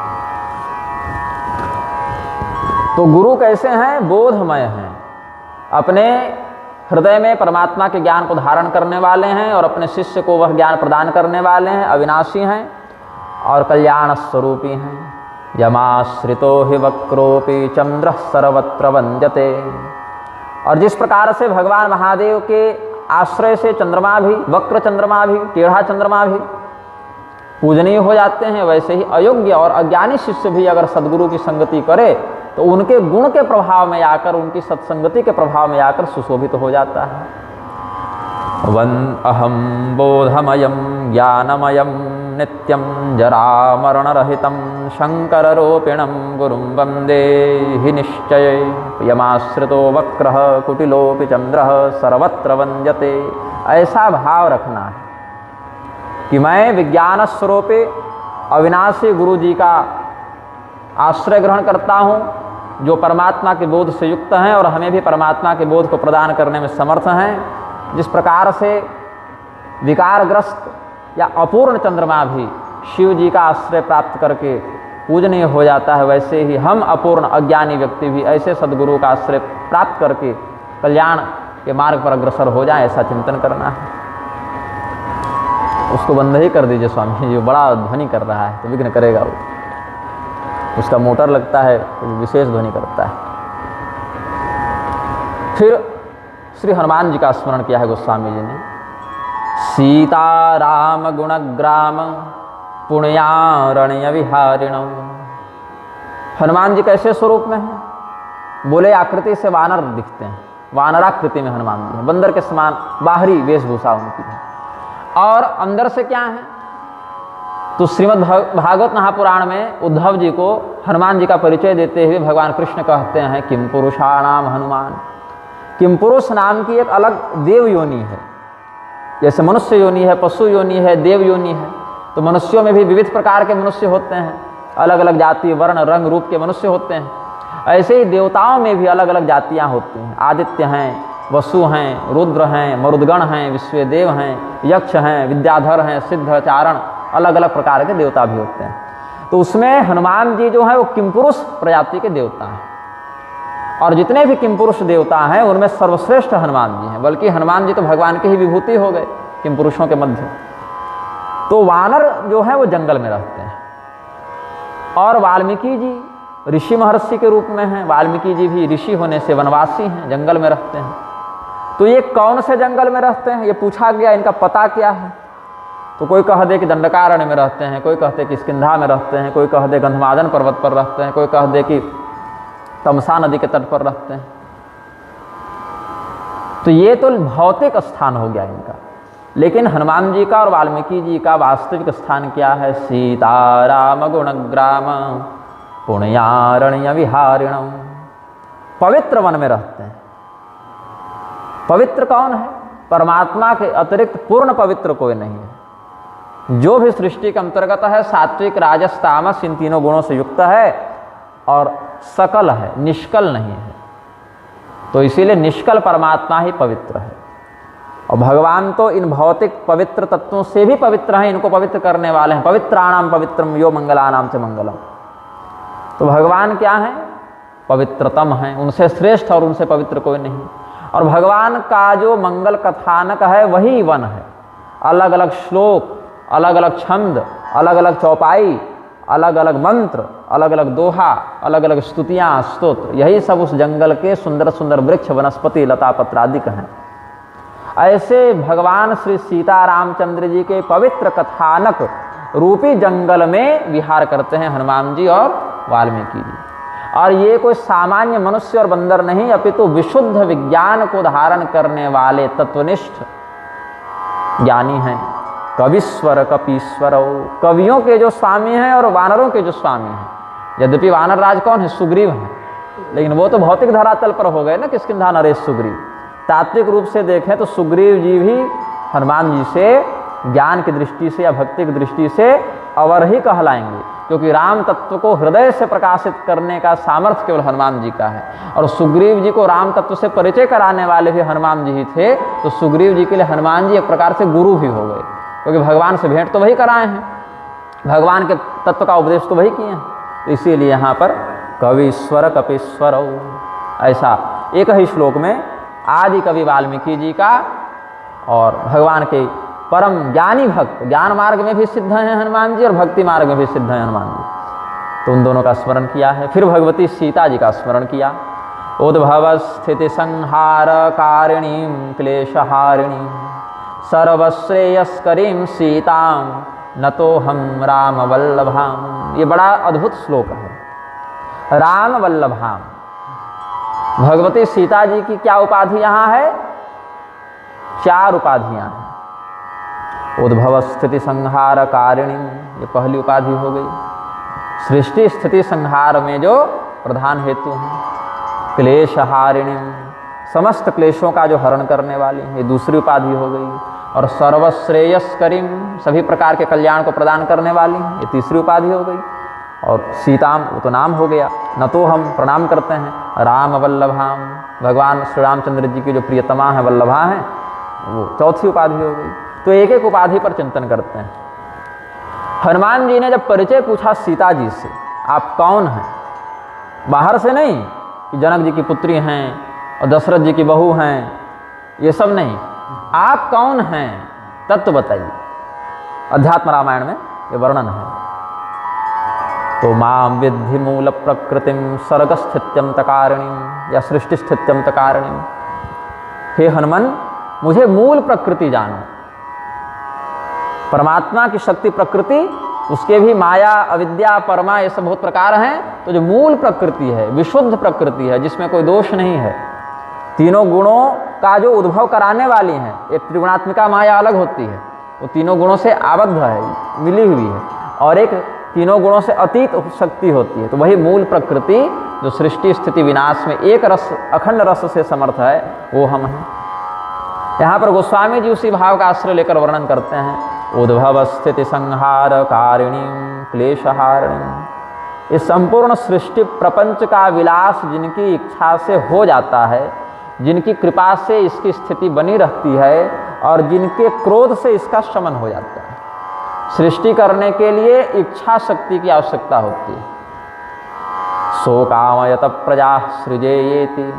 तो गुरु कैसे हैं? बोधमय हैं, अपने हृदय में परमात्मा के ज्ञान को धारण करने वाले हैं और अपने शिष्य को वह ज्ञान प्रदान करने वाले हैं, अविनाशी हैं और कल्याण स्वरूपी हैं। यमाश्रितो हि वक्रोपि चंद्र सर्वत्र वंद्यते। और जिस प्रकार से भगवान महादेव के आश्रय से चंद्रमा भी, वक्र चंद्रमा भी, टेढ़ा चंद्रमा भी पूजनीय हो जाते हैं, वैसे ही अयोग्य और अज्ञानी शिष्य भी अगर सद्गुरु की संगति करे तो उनके गुण के प्रभाव में आकर, उनकी सत्संगति के प्रभाव में आकर सुशोभित हो जाता है। वन अहम बोधमयम ज्ञानमयम नित्यम जरामरण रहितम शंकर रूपिणम गुरुं वंदे हि निश्चय। यमाश्रितो वक्रः कुटिलोपि चंद्रः सर्वत्र वंद्यते। ऐसा भाव रखना है कि मैं विज्ञान स्वरूपे अविनाशी गुरु जी का आश्रय ग्रहण करता हूँ, जो परमात्मा के बोध से युक्त हैं और हमें भी परमात्मा के बोध को प्रदान करने में समर्थ हैं। जिस प्रकार से विकारग्रस्त या अपूर्ण चंद्रमा भी शिव जी का आश्रय प्राप्त करके पूजनीय हो जाता है, वैसे ही हम अपूर्ण अज्ञानी व्यक्ति भी ऐसे सद्गुरु का आश्रय प्राप्त करके कल्याण के मार्ग पर अग्रसर हो जाए, ऐसा चिंतन करना है। उसको बंद ही कर दीजिए स्वामी जी, बड़ा ध्वनि कर रहा है तो विघ्न करेगा वो। उसका मोटर लगता है तो विशेष ध्वनि करता है। फिर श्री हनुमान जी का स्मरण किया है गोस्वामी जी ने। सीता राम गुणग्राम पुण्यारण्य विहारिण। हनुमान जी कैसे स्वरूप में हैं? बोले आकृति से वानर दिखते हैं, वानराकृति में हनुमान जी हैं, बंदर के समान बाहरी वेशभूषा उनकी है। और अंदर से क्या है? तो श्रीमद् भागवत महापुराण में उद्धव जी को हनुमान जी का परिचय देते हुए भगवान कृष्ण कहते हैं किम पुरुषाणाम हनुमान। किम पुरुष नाम की एक अलग देव योनि है। जैसे मनुष्य योनि है, पशु योनि है, देव योनि है, तो मनुष्यों में भी विविध प्रकार के मनुष्य होते हैं, अलग अलग जाति वर्ण रंग रूप के मनुष्य होते हैं। ऐसे ही देवताओं में भी अलग अलग जातियाँ होती हैं। आदित्य हैं, वसु हैं, रुद्र हैं, मरुदगण हैं, विश्वदेव हैं, यक्ष हैं, विद्याधर हैं, सिद्ध, चारण, अलग अलग प्रकार के देवता भी होते हैं। तो उसमें हनुमान जी जो है वो किमपुरुष प्रजाति के देवता हैं। और जितने भी किमपुरुष देवता हैं उनमें सर्वश्रेष्ठ हनुमान जी हैं, बल्कि हनुमान जी तो भगवान की ही विभूति हो गए किमपुरुषों के मध्य। तो वानर जो है वो जंगल में रहते हैं और वाल्मीकि जी ऋषि महर्षि के रूप में हैं। वाल्मीकि जी भी ऋषि होने से वनवासी हैं, जंगल में रहते हैं। तो ये कौन से जंगल में रहते हैं ये पूछा गया, इनका पता क्या है? तो कोई कह दे कि दंडकारण्य में रहते हैं, कोई कहते कि किष्किंधा में रहते हैं, कोई कह दे गंधमादन पर्वत पर रहते हैं, कोई कह दे कि तमसा नदी के तट पर रहते हैं। तो ये तो भौतिक स्थान हो गया इनका, लेकिन हनुमान जी का और वाल्मीकि जी का वास्तविक स्थान क्या है? सीताराम गुणग्राम पुण्यारण्य विहारिण। पवित्र वन में रहते हैं। पवित्र कौन है? परमात्मा के अतिरिक्त पूर्ण पवित्र कोई नहीं है। जो भी सृष्टि के अंतर्गत है, सात्विक राजस तामस इन तीनों गुणों से युक्त है और सकल है, निष्कल नहीं है। तो इसीलिए निष्कल परमात्मा ही पवित्र है। और भगवान तो इन भौतिक पवित्र तत्वों से भी पवित्र हैं, इनको पवित्र करने वाले हैं। पवित्राणाम पवित्रम यो मंगलानाम च मंगलम। तो भगवान क्या है? पवित्रतम है, उनसे श्रेष्ठ और उनसे पवित्र कोई नहीं। और भगवान का जो मंगल कथानक है वही वन है। अलग अलग श्लोक, अलग अलग छंद, अलग अलग चौपाई, अलग अलग मंत्र, अलग अलग दोहा, अलग अलग स्तुतियाँ, स्तोत्र, यही सब उस जंगल के सुंदर सुंदर वृक्ष, वनस्पति, लता पत्रादिक हैं। ऐसे भगवान श्री सीता रामचंद्र जी के पवित्र कथानक रूपी जंगल में विहार करते हैं हनुमान जी और वाल्मीकि जी। और ये कोई सामान्य मनुष्य और बंदर नहीं, अपितु विशुद्ध विज्ञान को धारण करने वाले तत्वनिष्ठ ज्ञानी हैं। कविश्वर कपीश्वर, कवियों के जो स्वामी हैं और वानरों के जो स्वामी हैं। यद्यपि वानर राज कौन है? सुग्रीव हैं, लेकिन वो तो भौतिक धरातल पर हो गए ना, किष्किंधा नरेश सुग्रीव। तात्विक रूप से देखें तो सुग्रीव जी भी हनुमान जी से ज्ञान की दृष्टि से या भक्ति की दृष्टि से अवर ही कहलाएंगे, क्योंकि राम तत्व को हृदय से प्रकाशित करने का सामर्थ्य केवल हनुमान जी का है। और सुग्रीव जी को राम तत्व से परिचय कराने वाले भी हनुमान जी ही थे, तो सुग्रीव जी के लिए हनुमान जी एक प्रकार से गुरु भी हो गए, क्योंकि भगवान से भेंट तो वही कराए हैं, भगवान के तत्व का उपदेश तो वही किए हैं। तो इसीलिए यहाँ पर कविश्वर कपीश्वर, ऐसा एक ही श्लोक में आदि कवि वाल्मीकि जी का और भगवान के परम ज्ञानी भक्त, ज्ञान मार्ग में भी सिद्ध हैं हनुमान जी और भक्ति मार्ग में भी सिद्ध हैं हनुमान जी, तो उन दोनों का स्मरण किया है। फिर भगवती सीता जी का स्मरण किया। उद्भव स्थिति संहार कारिणीं क्लेशहारिणीं सर्वश्रेयस्करीं सीतां नतो हम राम वल्लभाम। ये बड़ा अद्भुत श्लोक है। राम वल्लभाम, भगवती सीता जी की क्या उपाधि यहाँ है? 4 उपाधियाँ हैं। उद्भव स्थिति संहार कारिणी, ये पहली उपाधि हो गई। सृष्टि स्थिति संहार में जो प्रधान हेतु हैं। क्लेशहारिणी, समस्त क्लेशों का जो हरण करने वाली, ये दूसरी उपाधि हो गई। और सर्वश्रेयस्करीं, सभी प्रकार के कल्याण को प्रदान करने वाली, ये तीसरी उपाधि हो गई। और सीताम, वो तो नाम हो गया। न तो हम प्रणाम करते हैं राम वल्लभाम, भगवान श्री रामचंद्र जी की जो प्रियतमा है, वल्लभा है, वो चौथी उपाधि हो गई। तो एक एक उपाधि पर चिंतन करते हैं। हनुमान जी ने जब परिचय पूछा सीता जी से, आप कौन हैं? बाहर से नहीं कि जनक जी की पुत्री हैं और दशरथ जी की बहू हैं, ये सब नहीं, आप कौन हैं तत्व बताइए। अध्यात्म रामायण में ये वर्णन है। तो मां विद्धि मूल प्रकृतिम सर्ग स्थित्यम तकारिणी या सृष्टि स्थित्यम तकारिणी, हे हनुमान मुझे मूल प्रकृति जानो। परमात्मा की शक्ति प्रकृति, उसके भी माया अविद्या परमा ये सब बहुत प्रकार हैं। तो जो मूल प्रकृति है, विशुद्ध प्रकृति है, जिसमें कोई दोष नहीं है, तीनों गुणों का जो उद्भव कराने वाली है। एक त्रिगुणात्मिका माया अलग होती है, वो तीनों गुणों से आबद्ध है, मिली हुई है, और एक तीनों गुणों से अतीत शक्ति होती है। तो वही मूल प्रकृति जो सृष्टि स्थिति विनाश में एक रस, अखंड रस से समर्थ है, वो हम हैं। यहाँ पर गोस्वामी जी उसी भाव का आश्रय लेकर वर्णन करते हैं। उद्भव स्थिति संहार कारिणी क्लेशहारिणी, इस संपूर्ण सृष्टि प्रपंच का विलास जिनकी इच्छा से हो जाता है, जिनकी कृपा से इसकी स्थिति बनी रहती है, और जिनके क्रोध से इसका शमन हो जाता है। सृष्टि करने के लिए इच्छा शक्ति की आवश्यकता होती है। सो कामयत प्रजा सृजेयेति,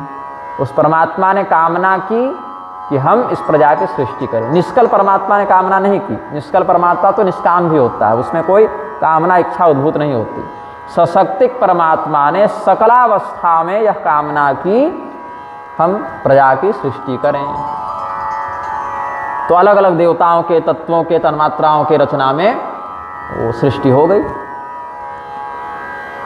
उस परमात्मा ने कामना की कि हम इस प्रजा की सृष्टि करें। निष्कल परमात्मा ने कामना नहीं की। निष्कल परमात्मा तो निष्काम भी होता है, उसमें कोई कामना इच्छा उद्भूत नहीं होती। सशक्तिक परमात्मा ने सकलावस्था में यह कामना की हम प्रजा की सृष्टि करें। तो अलग अलग देवताओं के, तत्वों के, तन्मात्राओं के रचना में वो सृष्टि हो गई।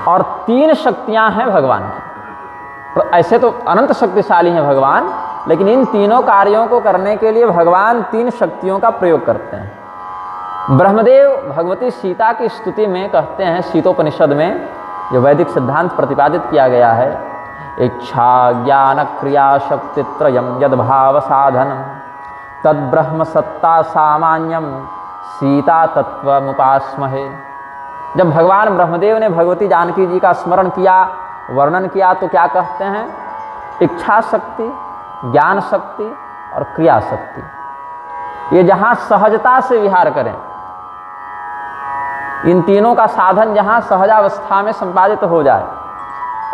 और 3 शक्तियां हैं भगवान की। ऐसे तो अनंत शक्तिशाली हैं भगवान, लेकिन इन तीनों कार्यों को करने के लिए भगवान 3 शक्तियों का प्रयोग करते हैं। ब्रह्मदेव भगवती सीता की स्तुति में कहते हैं, सीतोपनिषद में जो वैदिक सिद्धांत प्रतिपादित किया गया है, इच्छा ज्ञान क्रिया शक्ति त्रयम यद्भाव साधनम तद्ब्रह्म सत्ता सामान्यम सीता तत्वमुपास्महे। जब भगवान ब्रह्मदेव ने भगवती जानकी जी का स्मरण किया, वर्णन किया, तो क्या कहते हैं? इच्छा शक्ति, ज्ञान शक्ति और क्रिया शक्ति, ये जहां सहजता से विहार करें, इन तीनों का साधन जहां सहजावस्था में संपादित हो जाए,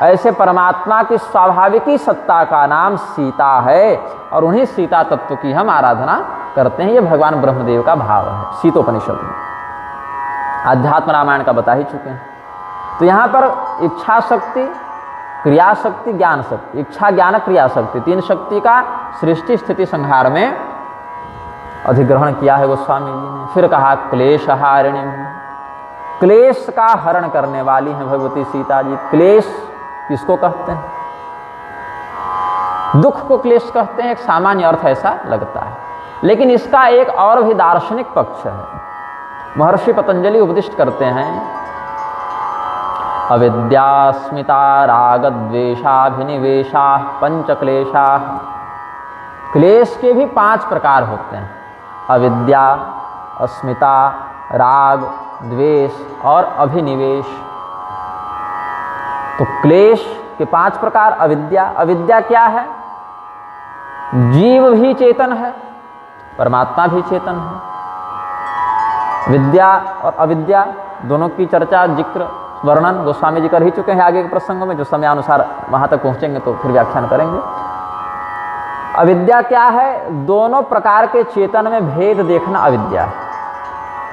ऐसे परमात्मा की स्वाभाविकी सत्ता का नाम सीता है, और उन्हीं सीता तत्व की हम आराधना करते हैं। ये भगवान ब्रह्मदेव का भाव है सीतोपनिषद में। अध्यात्म रामायण का बता ही चुके हैं। तो यहाँ पर इच्छा शक्ति, क्रिया शक्ति, ज्ञान शक्ति, इच्छा ज्ञान क्रिया शक्ति, 3 शक्ति का सृष्टि स्थिति संहार में अधिग्रहण किया है गोस्वामी जी ने। फिर कहा क्लेशहारिणी, क्लेश का हरण करने वाली हैं भगवती सीता जी। क्लेश किसको कहते हैं? दुख को क्लेश कहते हैं, एक सामान्य अर्थ ऐसा लगता है। लेकिन इसका एक और भी दार्शनिक पक्ष है। महर्षि पतंजलि उपदिष्ट करते हैं, अविद्या अस्मिता राग द्वेषाभिनिवेशा पंच क्लेशा। क्लेश के भी 5 प्रकार होते हैं, अविद्या, अस्मिता, राग, द्वेष और अभिनिवेश। तो क्लेश के 5 प्रकार। अविद्या, अविद्या क्या है? जीव भी चेतन है, परमात्मा भी चेतन है। विद्या और अविद्या दोनों की चर्चा, जिक्र, वर्णन गोस्वामी जी कर ही चुके हैं आगे के प्रसंगों में। जो समयानुसार वहां तक पहुंचेंगे तो फिर व्याख्यान करेंगे। अविद्या क्या है? दोनों प्रकार के चेतन में भेद देखना अविद्या है।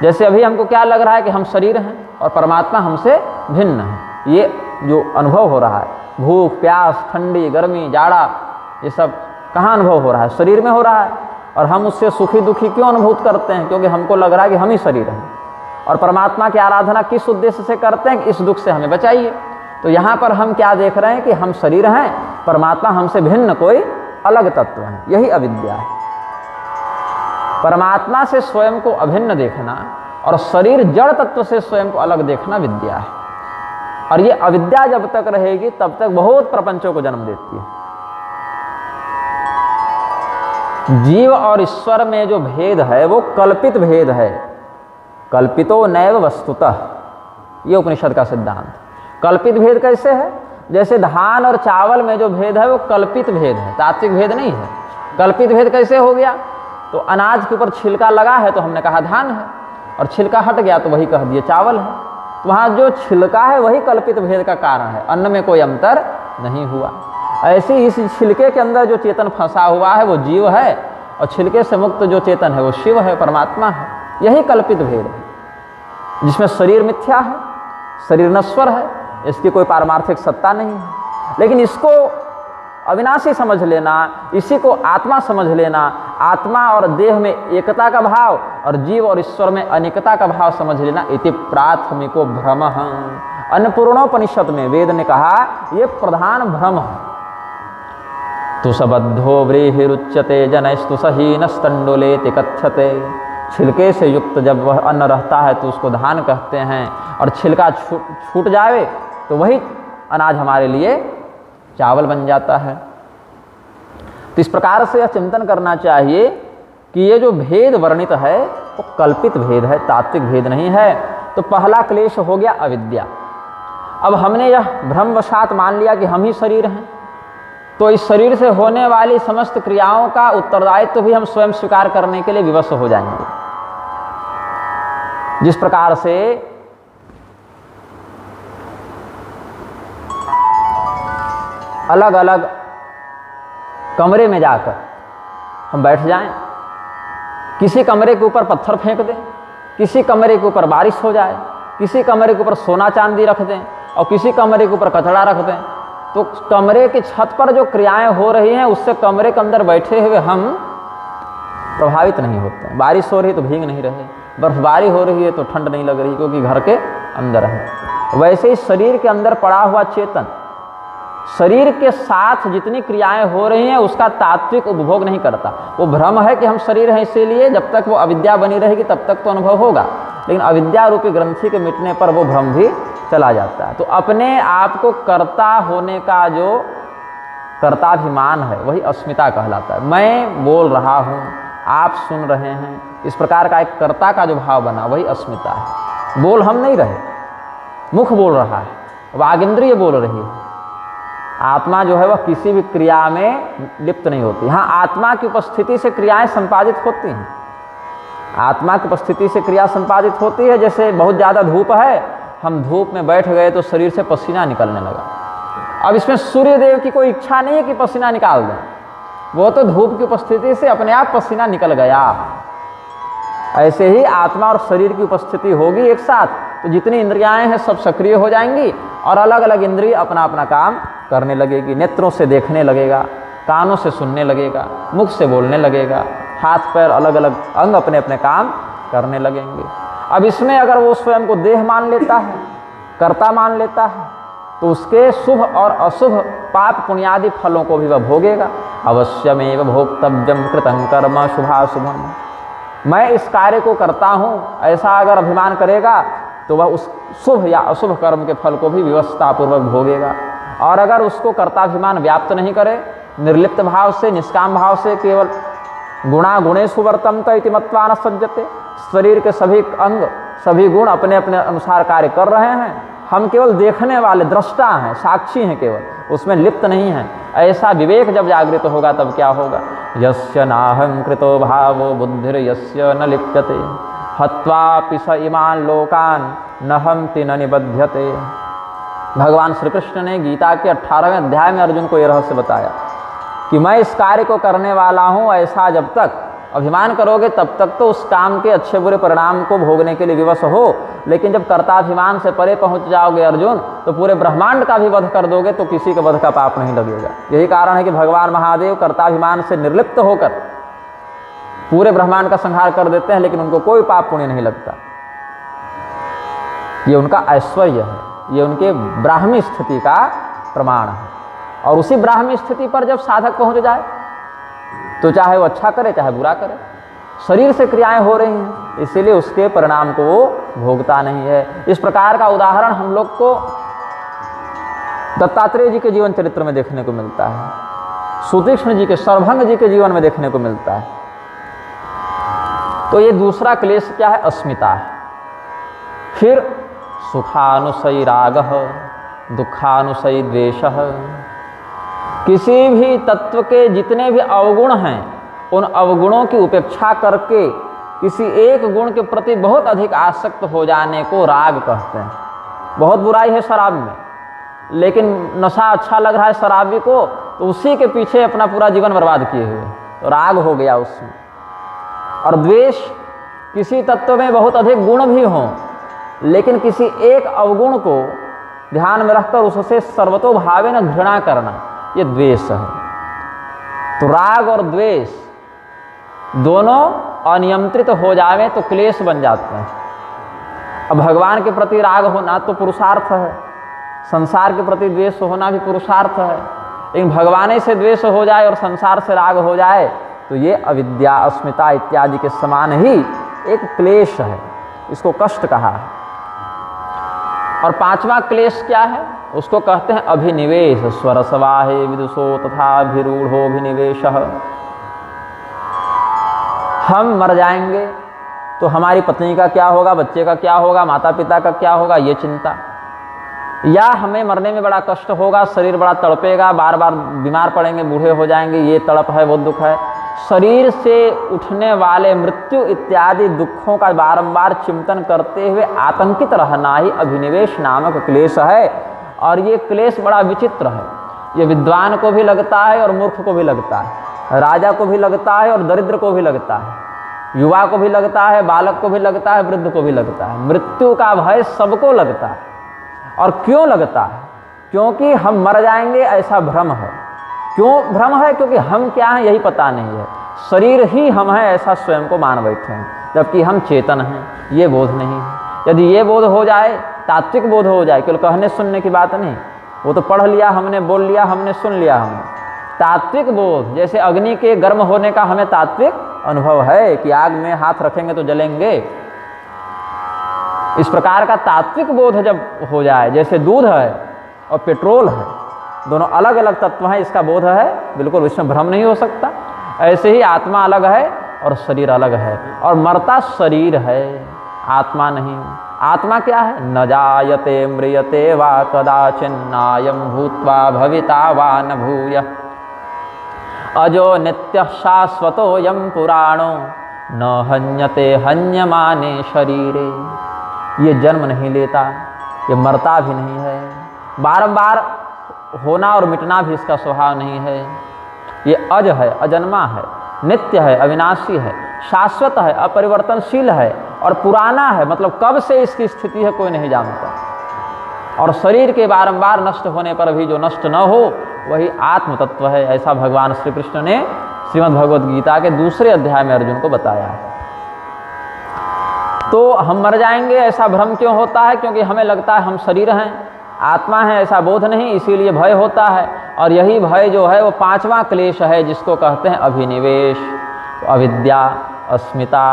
जैसे अभी हमको क्या लग रहा है कि हम शरीर हैं और परमात्मा हमसे भिन्न है। ये जो अनुभव हो रहा है, भूख, प्यास, ठंडी, गर्मी, जाड़ा, ये सब कहाँ अनुभव हो रहा है? शरीर में हो रहा है। और हम उससे सुखी दुखी क्यों अनुभूत करते हैं? क्योंकि हमको लग रहा है कि हम ही शरीर हैं। और परमात्मा की आराधना किस उद्देश्य से करते हैं? कि इस दुख से हमें बचाइए। तो यहाँ पर हम क्या देख रहे हैं कि हम शरीर हैं, परमात्मा हमसे भिन्न कोई अलग तत्व है। यही अविद्या है। परमात्मा से स्वयं को अभिन्न देखना और शरीर जड़ तत्व से स्वयं को अलग देखना विद्या है। और ये अविद्या जब तक रहेगी तब तक बहुत प्रपंचों को जन्म देती है। जीव और ईश्वर में जो भेद है वो कल्पित भेद है। कल्पितो नैव वस्तुतः, ये उपनिषद का सिद्धांत। कल्पित भेद कैसे है? जैसे धान और चावल में जो भेद है वो कल्पित भेद है, तात्विक भेद नहीं है। कल्पित भेद कैसे हो गया? तो अनाज के ऊपर छिलका लगा है तो हमने कहा धान है, और छिलका हट गया तो वही कह दिए चावल है। तो वहाँ जो छिलका है वही कल्पित भेद का कारण है, अन्न में कोई अंतर नहीं हुआ। ऐसे इस छिलके के अंदर जो चेतन फंसा हुआ है वो जीव है, और छिलके से मुक्त जो चेतन है वो शिव है, परमात्मा है। यही कल्पित भेद है, जिसमें शरीर मिथ्या है, शरीर नश्वर है, इसकी कोई पारमार्थिक सत्ता नहीं है। लेकिन इसको अविनाशी समझ लेना, इसी को आत्मा समझ लेना, आत्मा और देह में एकता का भाव और जीव और ईश्वर में अनेकता का भाव समझ लेना, इति प्राथमिको भ्रमः। अन्नपूर्णोपनिषद में वेद ने कहा ये प्रधान भ्रम है। तुषबद्धो व्रीहिरुच्यते जनैस्तु सहीनस्तण्डुलेति कथ्यते। छिलके से युक्त जब वह अन्न रहता है तो उसको धान कहते हैं, और छिलका छूट जाए तो वही अनाज हमारे लिए चावल बन जाता है। तो इस प्रकार से यह चिंतन करना चाहिए कि ये जो भेद वर्णित है वो कल्पित भेद है, तात्विक भेद नहीं है। तो पहला क्लेश हो गया अविद्या। अब हमने यह भ्रमवशात मान लिया कि हम ही शरीर हैं, तो इस शरीर से होने वाली समस्त क्रियाओं का उत्तरदायित्व तो भी हम स्वयं स्वीकार करने के लिए विवश हो जाएंगे। जिस प्रकार से अलग अलग कमरे में जाकर हम बैठ जाएं, किसी कमरे के ऊपर पत्थर फेंक दें, किसी कमरे के ऊपर बारिश हो जाए, किसी कमरे के ऊपर सोना चांदी रख दें और किसी कमरे के ऊपर कचड़ा रख दें, तो कमरे की छत पर जो क्रियाएं हो रही हैं उससे कमरे के अंदर बैठे हुए हम प्रभावित नहीं होते। बारिश हो रही है तो भीग नहीं रहे, बर्फबारी हो रही है तो ठंड नहीं लग रही क्योंकि घर के अंदर है। वैसे ही शरीर के अंदर पड़ा हुआ चेतन शरीर के साथ जितनी क्रियाएं हो रही हैं उसका तात्विक उपभोग नहीं करता। वो भ्रम है कि हम शरीर हैं, इसीलिए जब तक वो अविद्या बनी रहेगी तब तक तो अनुभव होगा, लेकिन अविद्या रूपी ग्रंथि के मिटने पर वो भ्रम भी चला जाता है। तो अपने आप को कर्ता होने का जो कर्ताभिमान है वही अस्मिता कहलाता है। मैं बोल रहा हूँ, आप सुन रहे हैं, इस प्रकार का एक कर्ता का जो भाव बना वही अस्मिता है। बोल हम नहीं रहे, मुख बोल रहा है, वाग इंद्रिय बोल रही है। आत्मा जो है वह किसी भी क्रिया में लिप्त नहीं होती। हाँ, आत्मा की उपस्थिति से क्रियाएं संपादित होती हैं, आत्मा की उपस्थिति से क्रिया संपादित होती है। जैसे बहुत ज़्यादा धूप है, हम धूप में बैठ गए तो शरीर से पसीना निकलने लगा। अब इसमें सूर्य देव की कोई इच्छा नहीं है कि पसीना निकाल दें, वो तो धूप की उपस्थिति से अपने आप पसीना निकल गया। ऐसे ही आत्मा और शरीर की उपस्थिति होगी एक साथ तो जितनी इंद्रियाएं हैं सब सक्रिय हो जाएंगी और अलग अलग इंद्रिय अपना अपना काम करने लगेगी। नेत्रों से देखने लगेगा, कानों से सुनने लगेगा, मुख से बोलने लगेगा, हाथ पैर अलग अलग अंग अपने अपने काम करने लगेंगे। अब इसमें अगर वो स्वयं को देह मान लेता है, कर्ता मान लेता है, तो उसके शुभ और अशुभ पाप पुण्यादि फलों को भी वह भोगेगा। अवश्यमेव भोक्तव्यम कृतं कर्म शुभाशुभम, मैं इस कार्य को करता हूँ, ऐसा अगर अभिमान करेगा तो वह उस शुभ या अशुभ कर्म के फल को भी व्यवस्थापूर्वक भोगेगा। और अगर उसको कर्ताभिमान व्याप्त नहीं करे, निर्लिप्त भाव से, निष्काम भाव से, केवल गुणा गुणेषु वर्तन्त इति मत्वा न सज्जते, शरीर के सभी अंग सभी गुण अपने अपने अनुसार कार्य कर रहे हैं, हम केवल देखने वाले दृष्टा हैं, साक्षी हैं, केवल उसमें लिप्त नहीं हैं, ऐसा विवेक जब जागृत होगा तब क्या होगा? यस्य नाहं कृतो भावो बुद्धिर यस्य न लिप्यते हत्वापि स इमान् लोकान् न हन्ति न निबध्यते। भगवान श्री कृष्ण ने गीता के 18वें अध्याय में अर्जुन को यह रहस्य बताया कि मैं इस कार्य को करने वाला हूँ, ऐसा जब तक अभिमान करोगे तब तक तो उस काम के अच्छे बुरे परिणाम को भोगने के लिए विवश हो, लेकिन जब कर्ताभिमान से परे पहुँच जाओगे अर्जुन, तो पूरे ब्रह्मांड का भी वध कर दोगे तो किसी के वध का पाप नहीं लगेगा। यही कारण है कि भगवान महादेव कर्ताभिमान से निर्लिप्त होकर पूरे ब्रह्मांड का संहार कर देते हैं, लेकिन उनको कोई पाप पुण्य नहीं लगता। ये उनका ऐश्वर्य है, ये उनके ब्राह्मी स्थिति का प्रमाण है। और उसी ब्राह्मी स्थिति पर जब साधक पहुंच जाए तो चाहे वो अच्छा करे चाहे बुरा करे, शरीर से क्रियाएं हो रही हैं, इसीलिए उसके परिणाम को वो भोगता नहीं है। इस प्रकार का उदाहरण हम लोग को दत्तात्रेय जी के जीवन चरित्र में देखने को मिलता है, सुतीक्ष्ण जी के, सर्वभंग जी के जीवन में देखने को मिलता है। तो ये दूसरा क्लेश क्या है? अस्मिता है। फिर सुखानुसयी रागः दुखानुसयी द्वेषः, किसी भी तत्व के जितने भी अवगुण हैं उन अवगुणों की उपेक्षा करके किसी एक गुण के प्रति बहुत अधिक आसक्त हो जाने को राग कहते हैं। बहुत बुराई है शराब में, लेकिन नशा अच्छा लग रहा है शराबी को, तो उसी के पीछे अपना पूरा जीवन बर्बाद किए हुए, तो राग हो गया उसमें। और द्वेष, किसी तत्व में बहुत अधिक गुण भी हों लेकिन किसी एक अवगुण को ध्यान में रखकर उससे सर्वतोभावेन घृणा करना, ये द्वेष है। तो राग और द्वेष दोनों अनियंत्रित हो जावे तो क्लेश बन जाते हैं। अब भगवान के प्रति राग होना तो पुरुषार्थ है, संसार के प्रति द्वेष होना भी पुरुषार्थ है, लेकिन भगवान से द्वेष हो जाए और संसार से राग हो जाए तो ये अविद्या, अस्मिता इत्यादि के समान ही एक क्लेश है, इसको कष्ट कहा है। और पांचवा क्लेश क्या है? उसको कहते हैं अभिनिवेश। स्वरसवाहे विदुषो तथाभिरूढ़ोभिनिवेशः। हम मर जाएंगे तो हमारी पत्नी का क्या होगा, बच्चे का क्या होगा, माता पिता का क्या होगा, ये चिंता। या हमें मरने में बड़ा कष्ट होगा, शरीर बड़ा तड़पेगा, बार बार बीमार पड़ेंगे, बूढ़े हो जाएंगे, ये तड़प है, वो दुख है। शरीर से उठने वाले मृत्यु इत्यादि दुखों का बारंबार चिंतन करते हुए आतंकित रहना ही अभिनिवेश नामक क्लेश है। और ये क्लेश बड़ा विचित्र है, ये विद्वान को भी लगता है और मूर्ख को भी लगता है, राजा को भी लगता है और दरिद्र को भी लगता है, युवा को भी लगता है, बालक को भी लगता है, वृद्ध को भी लगता है। मृत्यु का भय सबको लगता है। और क्यों लगता है? क्योंकि हम मर जाएंगे ऐसा भ्रम है। क्यों भ्रम है? क्योंकि हम क्या हैं यही पता नहीं है, शरीर ही हम हैं ऐसा स्वयं को मान बैठे हैं, जबकि हम चेतन हैं ये बोध नहीं है। यदि ये बोध हो जाए, तात्विक बोध हो जाए, केवल कहने सुनने की बात नहीं, वो तो पढ़ लिया हमने, बोल लिया हमने, सुन लिया हमने। तात्विक बोध, जैसे अग्नि के गर्म होने का हमें तात्विक अनुभव है कि आग में हाथ रखेंगे तो जलेंगे, इस प्रकार का तात्विक बोध जब हो जाए, जैसे दूध है और पेट्रोल है, दोनों अलग अलग तत्व हैं, इसका बोध है, बिल्कुल इसमें भ्रम नहीं हो सकता। ऐसे ही आत्मा अलग है और शरीर अलग है, और मरता शरीर है, आत्मा नहीं। आत्मा क्या है? न जायते म्रियते वा कदाचिन्नायं भूत्वा भविता वा न भूयः अजो नित्यः शाश्वतोऽयं पुराणो न हन्यते हन्यमाने शरीरे। ये जन्म नहीं लेता, ये मरता भी नहीं है, बारंबार होना और मिटना भी इसका स्वभाव नहीं है। ये अज है, अजन्मा है, नित्य है, अविनाशी है, शाश्वत है, अपरिवर्तनशील है और पुराना है, मतलब कब से इसकी स्थिति है कोई नहीं जानता। और शरीर के बारंबार नष्ट होने पर भी जो नष्ट न हो वही आत्म तत्व है, ऐसा भगवान श्री कृष्ण ने श्रीमद् भगवद गीता के 2 अध्याय में अर्जुन को बताया है। तो हम मर जाएंगे ऐसा भ्रम क्यों होता है? क्योंकि हमें लगता है हम शरीर हैं, आत्मा है ऐसा बोध नहीं, इसीलिए भय होता है। और यही भय जो है वो पांचवा क्लेश है, जिसको कहते हैं अभिनिवेश। तो अविद्या, अस्मिता,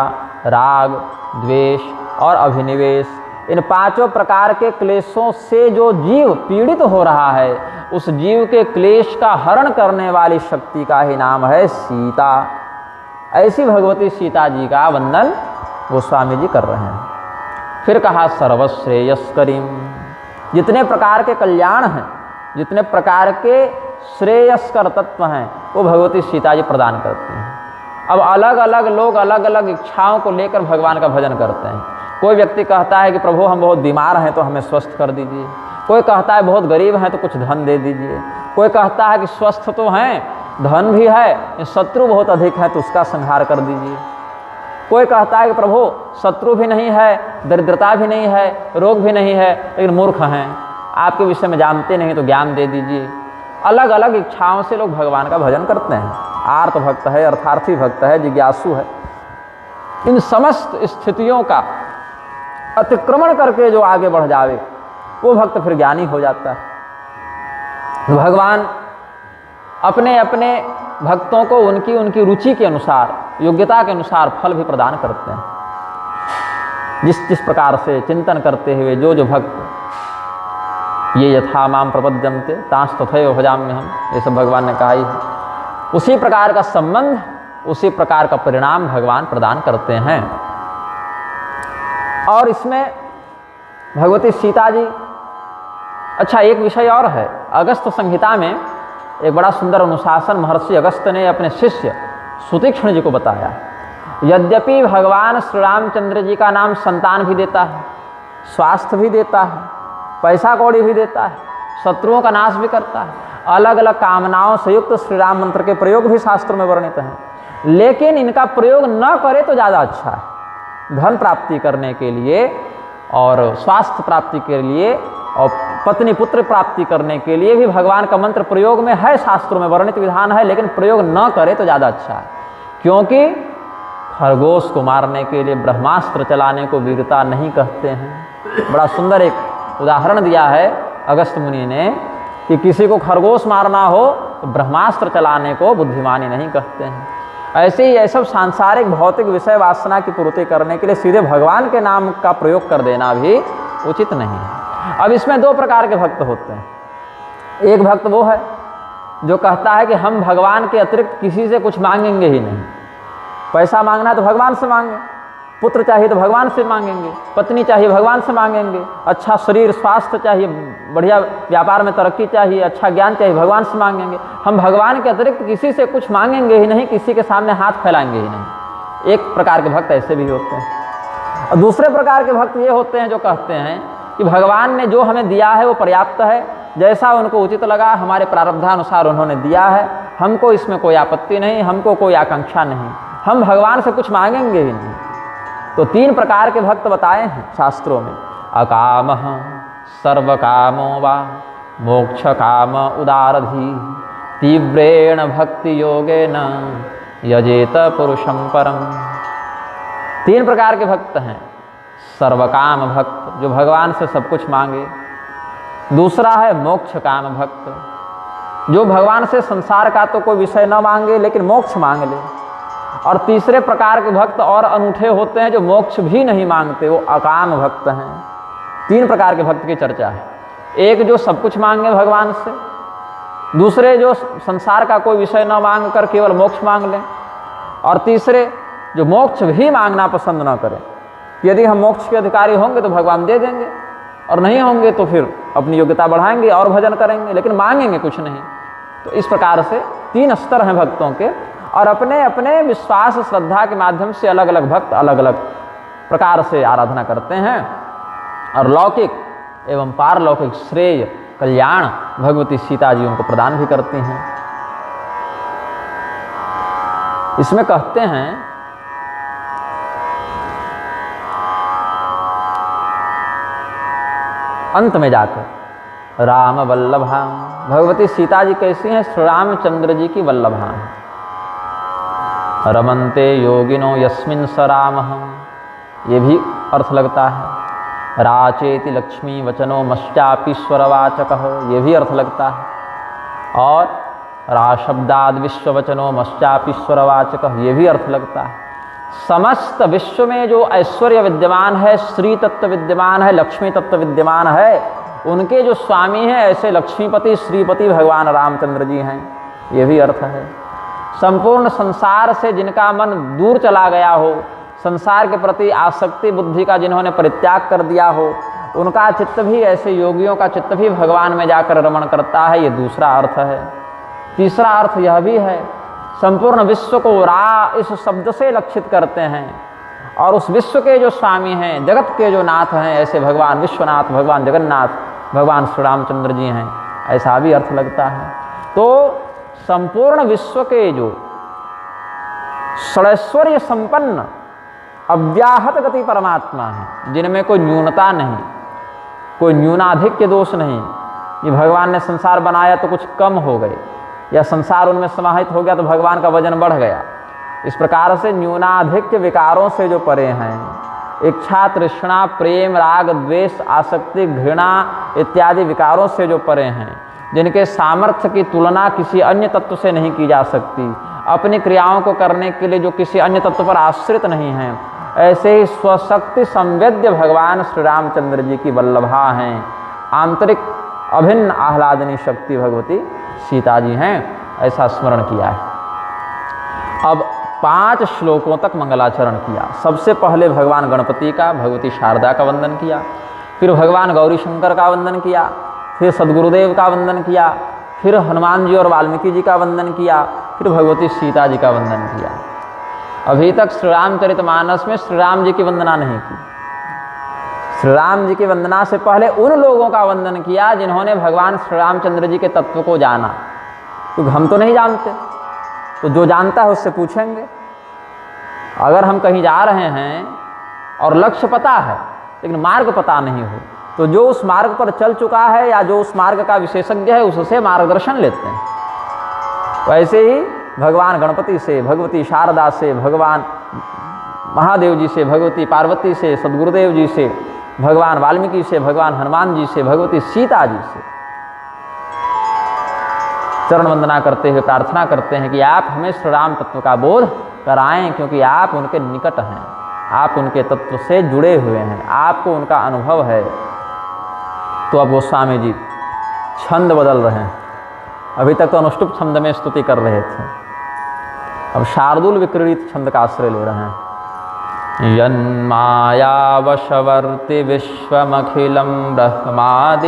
राग, द्वेष और अभिनिवेश, इन पांचों प्रकार के क्लेशों से जो जीव पीड़ित हो रहा है, उस जीव के क्लेश का हरण करने वाली शक्ति का ही नाम है सीता। ऐसी भगवती सीता जी का वंदन गोस्वामी जी कर रहे हैं। फिर कहा सर्वश्रेयस्करीम, जितने प्रकार के कल्याण हैं, जितने प्रकार के श्रेयस्कर तत्व हैं, वो भगवती सीता जी प्रदान करती हैं। अब अलग अलग लोग अलग अलग इच्छाओं को लेकर भगवान का भजन करते हैं। कोई व्यक्ति कहता है कि प्रभु हम बहुत बीमार हैं तो हमें स्वस्थ कर दीजिए। कोई कहता है बहुत गरीब हैं तो कुछ धन दे दीजिए। कोई कहता है कि स्वस्थ तो हैं, धन भी है, शत्रु बहुत अधिक है तो उसका संहार कर दीजिए। कोई कहता है कि प्रभु शत्रु भी नहीं है, दरिद्रता भी नहीं है, रोग भी नहीं है, लेकिन मूर्ख हैं, आपके विषय में जानते नहीं तो ज्ञान दे दीजिए। अलग अलग इच्छाओं से लोग भगवान का भजन करते हैं। आर्त भक्त है, अर्थार्थी भक्त है, जिज्ञासु है। इन समस्त स्थितियों का अतिक्रमण करके जो आगे बढ़ जावे, वो भक्त फिर ज्ञानी हो जाता है। भगवान अपने अपने भक्तों को उनकी उनकी रुचि के अनुसार, योग्यता के अनुसार फल भी प्रदान करते हैं। जिस जिस प्रकार से चिंतन करते हुए जो भक्त ये यथा माम प्रपद्यन्ते तांस तथैव भजाम्यहम्, ये सब भगवान ने कहा ही है। उसी प्रकार का संबंध, उसी प्रकार का परिणाम भगवान प्रदान करते हैं। और इसमें भगवती सीता जी, अच्छा एक विषय और है, अगस्त संहिता में एक बड़ा सुंदर अनुशासन महर्षि अगस्त ने अपने शिष्य सुतीक्ष्ण जी को बताया। यद्यपि भगवान श्री रामचंद्र जी का नाम संतान भी देता है, स्वास्थ्य भी देता है, पैसा कौड़ी भी देता है, शत्रुओं का नाश भी करता है, अलग अलग कामनाओं से युक्त श्री राम मंत्र के प्रयोग भी शास्त्रों में वर्णित हैं, लेकिन इनका प्रयोग न करे तो ज़्यादा अच्छा है। धन प्राप्ति करने के लिए और स्वास्थ्य प्राप्ति के लिए और पत्नी पुत्र प्राप्ति करने के लिए भी भगवान का मंत्र प्रयोग में है, शास्त्रों में वर्णित विधान है, लेकिन प्रयोग न करे तो ज़्यादा अच्छा है। क्योंकि खरगोश को मारने के लिए ब्रह्मास्त्र चलाने को वीरता नहीं कहते हैं। बड़ा सुंदर एक उदाहरण दिया है अगस्त मुनि ने कि किसी को खरगोश मारना हो तो ब्रह्मास्त्र चलाने को बुद्धिमानी नहीं कहते हैं। ऐसे ही ये सब सांसारिक भौतिक विषय वासना की पूर्ति करने के लिए सीधे भगवान के नाम का प्रयोग कर देना भी उचित नहीं है। अब इसमें दो प्रकार के भक्त होते हैं। एक भक्त वो है जो कहता है कि हम भगवान के अतिरिक्त किसी से कुछ मांगेंगे ही नहीं। पैसा मांगना है तो भगवान से मांगे, पुत्र चाहिए तो भगवान से मांगेंगे, पत्नी चाहिए भगवान से मांगेंगे, अच्छा शरीर स्वास्थ्य चाहिए, बढ़िया व्यापार में तरक्की चाहिए, अच्छा ज्ञान चाहिए, भगवान से मांगेंगे। हम भगवान के अतिरिक्त किसी से कुछ मांगेंगे ही नहीं, किसी के सामने हाथ फैलाएंगे ही नहीं। एक प्रकार के भक्त ऐसे भी होते हैं। और दूसरे प्रकार के भक्त ये होते हैं जो कहते हैं कि भगवान ने जो हमें दिया है वो पर्याप्त है, जैसा उनको उचित लगा हमारे प्रारब्धानुसार उन्होंने दिया है, हमको इसमें कोई आपत्ति नहीं, हमको कोई आकांक्षा नहीं, हम भगवान से कुछ मांगेंगे ही नहीं। तो तीन प्रकार के भक्त बताए हैं शास्त्रों में। अकामः सर्वकामो वा मोक्ष काम उदारधी तीव्रेण भक्ति योगेन यजेत पुरुषं परम। तीन प्रकार के भक्त हैं। सर्वकाम भक्त जो भगवान से सब कुछ मांगे, दूसरा है मोक्ष काम भक्त जो भगवान से संसार का तो कोई विषय न मांगे लेकिन मोक्ष मांग ले, और तीसरे प्रकार के भक्त और अनूठे होते हैं जो मोक्ष भी नहीं मांगते, वो अकाम भक्त हैं। तीन प्रकार के भक्त की चर्चा है। एक जो सब कुछ मांगे भगवान से, दूसरे जो संसार का कोई विषय न मांग कर केवल मोक्ष मांग लें, और तीसरे जो मोक्ष भी मांगना पसंद न करें। यदि हम मोक्ष के अधिकारी होंगे तो भगवान दे देंगे, और नहीं होंगे तो फिर अपनी योग्यता बढ़ाएंगे और भजन करेंगे, लेकिन मांगेंगे कुछ नहीं। तो इस प्रकार से तीन स्तर हैं भक्तों के, और अपने अपने विश्वास श्रद्धा के माध्यम से अलग अलग भक्त अलग अलग प्रकार से आराधना करते हैं, और लौकिक एवं पारलौकिक श्रेय कल्याण भगवती सीता जी उनको प्रदान भी करती हैं। इसमें कहते हैं अंत में जाकर राम वल्लभा, भगवती सीता जी कैसी हैं? श्री रामचंद्र जी की वल्लभा हैं। रमन्ते योगिनो यस्मिन् स रामः, ये भी अर्थ लगता है। राचेति लक्ष्मी वचनो मश्चापीश्वरवाचक, ये भी अर्थ लगता है। और राशब्दाद विश्ववचनो मश्चापीश्वरवाचक, ये भी अर्थ लगता है। समस्त विश्व में जो ऐश्वर्य विद्यमान है, श्री तत्व विद्यमान है, लक्ष्मी तत्व विद्यमान है, उनके जो स्वामी हैं ऐसे लक्ष्मीपति श्रीपति भगवान रामचंद्र जी हैं, ये भी अर्थ है। संपूर्ण संसार से जिनका मन दूर चला गया हो, संसार के प्रति आसक्ति बुद्धि का जिन्होंने परित्याग कर दिया हो, उनका चित्त भी, ऐसे योगियों का चित्त भी भगवान में जाकर रमण करता है, ये दूसरा अर्थ है। तीसरा अर्थ यह भी है, संपूर्ण विश्व को रा इस शब्द से लक्षित करते हैं, और उस विश्व के जो स्वामी हैं, जगत के जो नाथ हैं, ऐसे भगवान विश्वनाथ, भगवान जगन्नाथ, भगवान श्री रामचंद्र जी हैं, ऐसा भी अर्थ लगता है। तो संपूर्ण विश्व के जो षडैश्वर्य संपन्न अव्याहत गति परमात्मा है, जिनमें कोई न्यूनता नहीं, कोई न्यूनाधिक्य दोष नहीं, ये भगवान ने संसार बनाया तो कुछ कम हो गए, या संसार उनमें समाहित हो गया तो भगवान का वजन बढ़ गया, इस प्रकार से न्यूनाधिक्य विकारों से जो परे हैं, इच्छा तृष्णा प्रेम राग द्वेष आसक्ति घृणा इत्यादि विकारों से जो परे हैं, जिनके सामर्थ्य की तुलना किसी अन्य तत्व से नहीं की जा सकती, अपनी क्रियाओं को करने के लिए जो किसी अन्य तत्व पर आश्रित नहीं हैं, ऐसे ही स्वशक्ति संवेद्य भगवान श्री रामचंद्र जी की वल्लभा हैं, आंतरिक अभिन्न आह्लादनी शक्ति भगवती सीता जी हैं, ऐसा स्मरण किया है। अब 5 श्लोकों तक मंगलाचरण किया। सबसे पहले भगवान गणपति का, भगवती शारदा का वंदन किया, फिर भगवान गौरी शंकर का वंदन किया, फिर सद्गुरुदेव का वंदन किया, फिर हनुमान जी और वाल्मीकि जी का वंदन किया, फिर भगवती सीता जी का वंदन किया। अभी तक श्री रामचरितमानस में श्री राम जी की वंदना नहीं की। श्री राम जी की वंदना से पहले उन लोगों का वंदन किया जिन्होंने भगवान श्री रामचंद्र जी के तत्व को जाना, क्योंकि हम तो नहीं जानते, तो जो जानता है उससे पूछेंगे। अगर हम कहीं जा रहे हैं और लक्ष्य पता है लेकिन मार्ग पता नहीं हो, तो जो उस मार्ग पर चल चुका है या जो उस मार्ग का विशेषज्ञ है उससे मार्गदर्शन लेते हैं। वैसे ही भगवान गणपति से, भगवती शारदा से, भगवान महादेव जी से, भगवती पार्वती से, सद्गुरुदेव जी से, भगवान वाल्मीकि से, भगवान हनुमान जी से, भगवती सीता जी से चरण वंदना करते हुए प्रार्थना करते हैं कि आप हमें श्री राम तत्व का बोध कराएं, क्योंकि आप उनके निकट हैं, आप उनके तत्व से जुड़े हुए हैं, आपको उनका अनुभव है। तो अब गोस्वामी जी छंद बदल रहे हैं। अभी तक तो अनुष्टुप छंद में स्तुति कर रहे थे, अब शार्दूल विक्रीडित छंद का आश्रय ले रहे हैं। यन्मायावशवर्ति विश्वमखिलं ब्रह्मादिदेवासुरा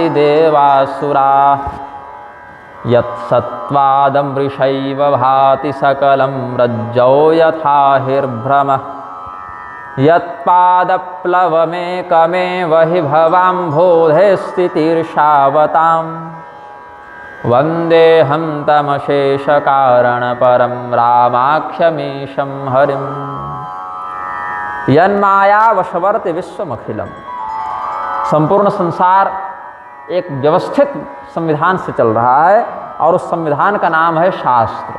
यत्सत्त्वादमृषैव भाति सकलं रज्जौ यथा हिर्भ्रमः यत्पादप्लवमेकमेव हि भवाम्भोधे स्थितिर्षावताम् वन्देऽहं तमशेषकारणपरं रामाख्यमीशं हरिम्। यन्मायावशवर्ति विश्वमखिलम्, संपूर्ण संसार एक व्यवस्थित संविधान से चल रहा है, और उस संविधान का नाम है शास्त्र।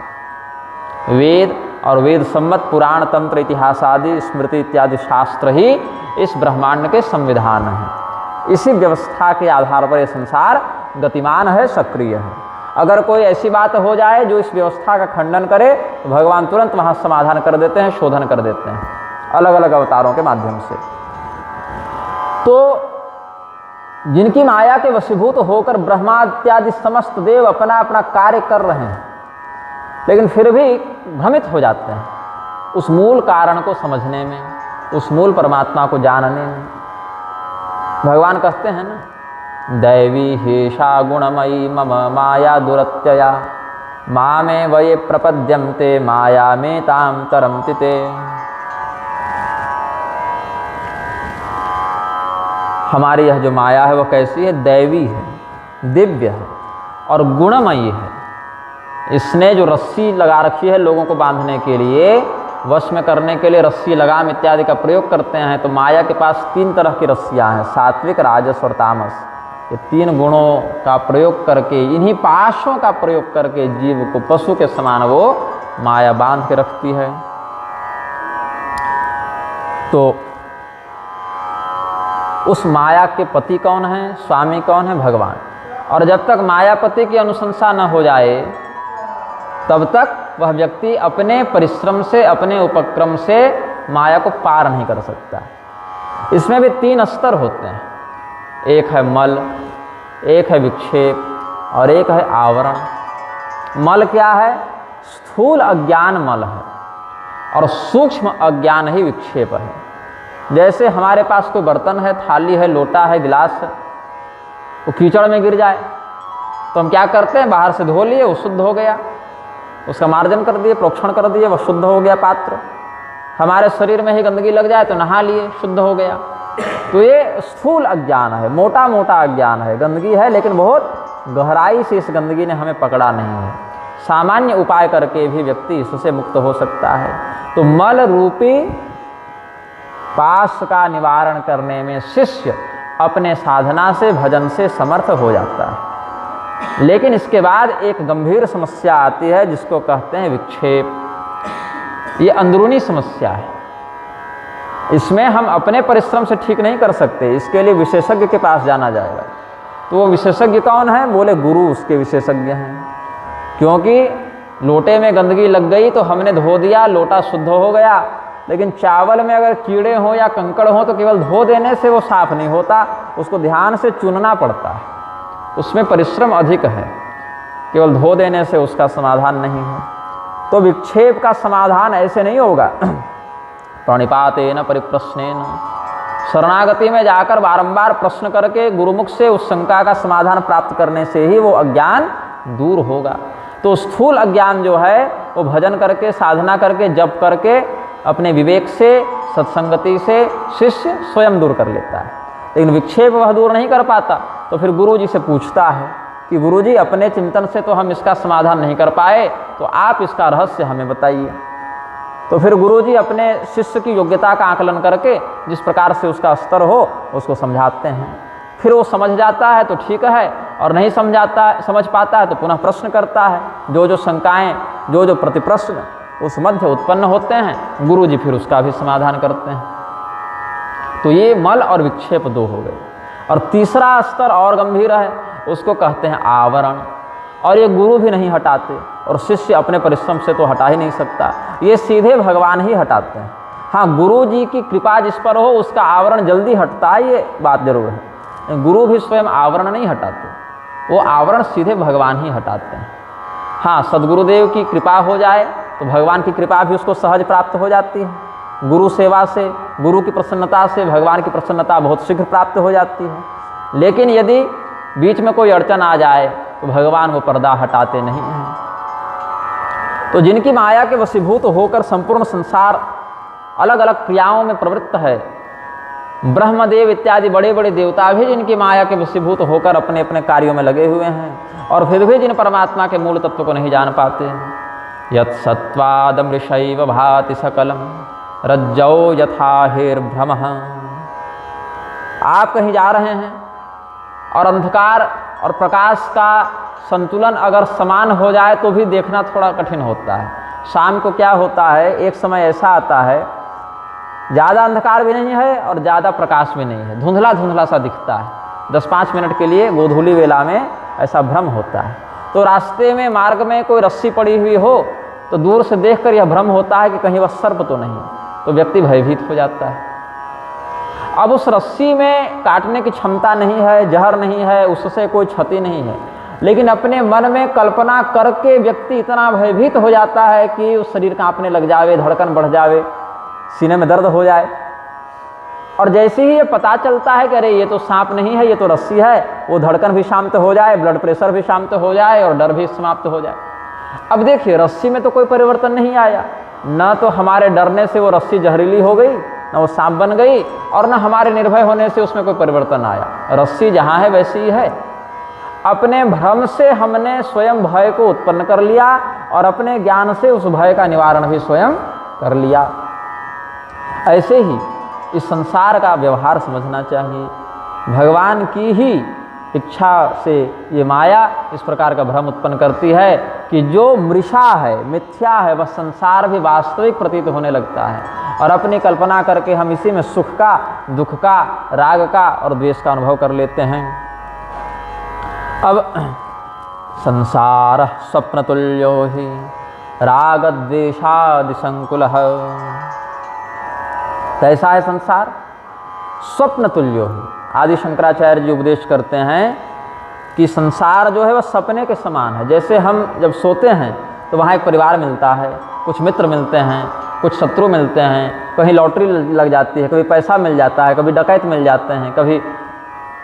वेद और वेद सम्मत पुराण तंत्र इतिहास आदि स्मृति इत्यादि शास्त्र ही इस ब्रह्मांड के संविधान हैं। इसी व्यवस्था के आधार पर यह संसार गतिमान है, सक्रिय है। अगर कोई ऐसी बात हो जाए जो इस व्यवस्था का खंडन करे तो भगवान तुरंत वहाँ समाधान कर देते हैं, शोधन कर देते हैं अलग अलग अवतारों के माध्यम से। तो जिनकी माया के वशीभूत होकर ब्रह्मा इत्यादि समस्त देव अपना अपना कार्य कर रहे हैं, लेकिन फिर भी भ्रमित हो जाते हैं उस मूल कारण को समझने में, उस मूल परमात्मा को जानने में। भगवान कहते हैं ना, दैवी हेषा गुणमयी मम माया दुरत्यया मामे वये प्रपद्यन्ते माया में ताम तरन्ति ते। हमारी यह जो माया है वह कैसी है? दैवी है, दिव्य है और गुणमयी है। इसने जो रस्सी लगा रखी है लोगों को बांधने के लिए, वश में करने के लिए रस्सी लगाम इत्यादि का प्रयोग करते हैं। तो माया के पास 3 तरह की रस्सियां हैं, सात्विक, राजस और तामस। ये 3 गुणों का प्रयोग करके, इन्हीं पाशों का प्रयोग करके जीव को पशु के समान वो माया बांध के रखती है। तो उस माया के पति कौन है, स्वामी कौन है, भगवान। और जब तक मायापति की अनुशंसा न हो जाए तब तक वह व्यक्ति अपने परिश्रम से, अपने उपक्रम से माया को पार नहीं कर सकता। इसमें भी 3 स्तर होते हैं, एक है मल, एक है विक्षेप और एक है आवरण। मल क्या है? स्थूल अज्ञान मल है और सूक्ष्म अज्ञान ही विक्षेप है। जैसे हमारे पास कोई बर्तन है, थाली है, लोटा है, गिलास है, वो कीचड़ में गिर जाए तो हम क्या करते हैं? बाहर से धो लिए, वो शुद्ध हो गया, उसका मार्जन कर दिए, प्रोक्षण कर दिए, वह शुद्ध हो गया पात्र। हमारे शरीर में ही गंदगी लग जाए तो नहा लिए, शुद्ध हो गया। तो ये स्थूल अज्ञान है, मोटा मोटा अज्ञान है, गंदगी है लेकिन बहुत गहराई से इस गंदगी ने हमें पकड़ा नहीं है। सामान्य उपाय करके भी व्यक्ति इससे मुक्त हो सकता है। तो मल रूपी पाश का निवारण करने में शिष्य अपने साधना से, भजन से समर्थ हो जाता है। लेकिन इसके बाद एक गंभीर समस्या आती है जिसको कहते हैं विक्षेप। ये अंदरूनी समस्या है, इसमें हम अपने परिश्रम से ठीक नहीं कर सकते, इसके लिए विशेषज्ञ के पास जाना जाएगा। तो वो विशेषज्ञ कौन है? बोले गुरु उसके विशेषज्ञ हैं। क्योंकि लोटे में गंदगी लग गई तो हमने धो दिया, लोटा शुद्ध हो गया, लेकिन चावल में अगर कीड़े हों या कंकड़ हों तो केवल धो देने से वो साफ नहीं होता, उसको ध्यान से चुनना पड़ता है, उसमें परिश्रम अधिक है, केवल धो देने से उसका समाधान नहीं है। तो विक्षेप का समाधान ऐसे नहीं होगा प्रणिपातेन परिप्रश्नेन, शरणागति में जाकर बारंबार प्रश्न करके गुरुमुख से उस शंका का समाधान प्राप्त करने से ही वो अज्ञान दूर होगा। तो स्थूल अज्ञान जो है वो भजन करके, साधना करके, जप करके, अपने विवेक से, सत्संगति से शिष्य स्वयं दूर कर लेता है। लेकिन विक्षेप वह दूर नहीं कर पाता तो फिर गुरु जी से पूछता है कि गुरु जी अपने चिंतन से तो हम इसका समाधान नहीं कर पाए, तो आप इसका रहस्य हमें बताइए। तो फिर गुरु जी अपने शिष्य की योग्यता का आकलन करके जिस प्रकार से उसका स्तर हो उसको समझाते हैं। फिर वो समझ जाता है तो ठीक है, और नहीं समझ पाता है तो पुनः प्रश्न करता है। जो जो शंकाएं, जो जो प्रतिप्रश्न उस मध्य उत्पन्न होते हैं, गुरु जी फिर उसका भी समाधान करते हैं। तो ये मल और विक्षेप 2 हो गए। और तीसरा स्तर और गंभीर है, उसको कहते हैं आवरण। और ये गुरु भी नहीं हटाते और शिष्य अपने परिश्रम से तो हटा ही नहीं सकता, ये सीधे भगवान ही हटाते हैं। हाँ, गुरु जी की कृपा जिस पर हो उसका आवरण जल्दी हटता है, ये बात जरूर है। गुरु भी स्वयं आवरण नहीं हटाते, वो आवरण सीधे भगवान ही हटाते हैं। हाँ, सद्गुरुदेव की कृपा हो जाए तो भगवान की कृपा भी उसको सहज प्राप्त हो जाती है। गुरु सेवा से, गुरु की प्रसन्नता से भगवान की प्रसन्नता बहुत शीघ्र प्राप्त हो जाती है। लेकिन यदि बीच में कोई अड़चन आ जाए तो भगवान वो पर्दा हटाते नहीं हैं। तो जिनकी माया के वशीभूत होकर संपूर्ण संसार अलग अलग क्रियाओं में प्रवृत्त है, ब्रह्मदेव इत्यादि बड़े बड़े देवता भी जिनकी माया के वशीभूत होकर अपने अपने कार्यों में लगे हुए हैं, और फिर भी जिन परमात्मा के मूल तत्व को नहीं जान पाते। यत् सत्त्वादमृषैव भाति सकलम रज्जौ यथा हेर्भ्रमः। आप कहीं जा रहे हैं और अंधकार और प्रकाश का संतुलन अगर समान हो जाए तो भी देखना थोड़ा कठिन होता है। शाम को क्या होता है, एक समय ऐसा आता है ज़्यादा अंधकार भी नहीं है और ज़्यादा प्रकाश भी नहीं है, धुंधला धुंधला सा दिखता है। 10-5 मिनट के लिए गोधूली वेला में ऐसा भ्रम होता है। तो रास्ते में, मार्ग में कोई रस्सी पड़ी हुई हो तो दूर से देखकर यह भ्रम होता है कि कहीं वह सर्प तो नहीं, तो व्यक्ति भयभीत हो जाता है। अब उस रस्सी में काटने की क्षमता नहीं है, जहर नहीं है, उससे कोई क्षति नहीं है, लेकिन अपने मन में कल्पना करके व्यक्ति इतना भयभीत हो जाता है कि उस शरीर कांपने लग जावे, धड़कन बढ़ जावे, सीने में दर्द हो जाए। और जैसे ही ये पता चलता है कि अरे ये तो सांप नहीं है, ये तो रस्सी है, वो धड़कन भी शांत हो जाए, ब्लड प्रेशर भी शांत हो जाए और डर भी समाप्त हो जाए। अब देखिए, रस्सी में तो कोई परिवर्तन नहीं आया, न तो हमारे डरने से वो रस्सी जहरीली हो गई, न वो सांप बन गई, और न हमारे निर्भय होने से उसमें कोई परिवर्तन आया। रस्सी जहाँ है वैसी ही है। अपने भ्रम से हमने स्वयं भय को उत्पन्न कर लिया और अपने ज्ञान से उस भय का निवारण भी स्वयं कर लिया। ऐसे ही इस संसार का व्यवहार समझना चाहिए। भगवान की ही इच्छा से ये माया इस प्रकार का भ्रम उत्पन्न करती है कि जो मृषा है, मिथ्या है, वह संसार भी वास्तविक प्रतीत होने लगता है। और अपनी कल्पना करके हम इसी में सुख का, दुख का, राग का और द्वेष का अनुभव कर लेते हैं। अब संसार स्वप्न तुल्यो ही राग द्वेषादि संकुलः। कैसा है संसार? स्वप्न तुल्यो ही। आदि शंकराचार्य जी उपदेश करते हैं कि संसार जो है वह सपने के समान है। जैसे हम जब सोते हैं तो वहाँ एक परिवार मिलता है, कुछ मित्र मिलते हैं, कुछ शत्रु मिलते हैं, कहीं लॉटरी लग जाती है, कभी पैसा मिल जाता है, कभी डकैत मिल जाते हैं, कभी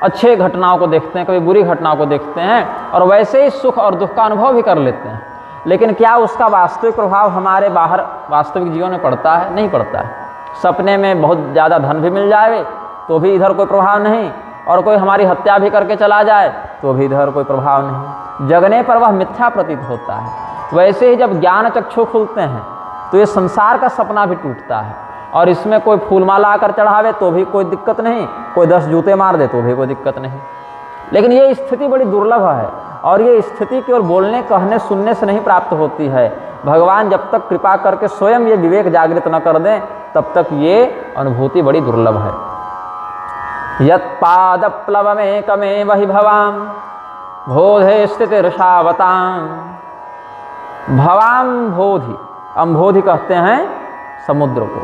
अच्छे घटनाओं को देखते हैं, कभी बुरी घटनाओं को देखते हैं और वैसे ही सुख और दुख का अनुभव भी कर लेते हैं। लेकिन क्या उसका वास्तविक प्रभाव हमारे बाहर वास्तविक जीवन में पड़ता है? नहीं पड़ता है। सपने में बहुत ज़्यादा धन भी मिल जाए तो भी इधर कोई प्रभाव नहीं, और कोई हमारी हत्या भी करके चला जाए तो भी इधर कोई प्रभाव नहीं। जगने पर वह मिथ्या प्रतीत होता है। वैसे ही जब ज्ञान चक्षु खुलते हैं तो ये संसार का सपना भी टूटता है, और इसमें कोई फूलमाला आकर चढ़ावे तो भी कोई दिक्कत नहीं, कोई 10 जूते मार दे तो भी कोई दिक्कत नहीं। लेकिन ये स्थिति बड़ी दुर्लभ है, और ये स्थिति केवल बोलने, कहने, सुनने से नहीं प्राप्त होती है। भगवान जब तक कृपा करके स्वयं ये विवेक जागृत न कर दें तब तक ये अनुभूति बड़ी दुर्लभ है। यत्पादप्लवमेकमेव हि भवां बोधे स्थितिर्षावतां। भवां बोधि, अम्भोधि कहते हैं समुद्र को।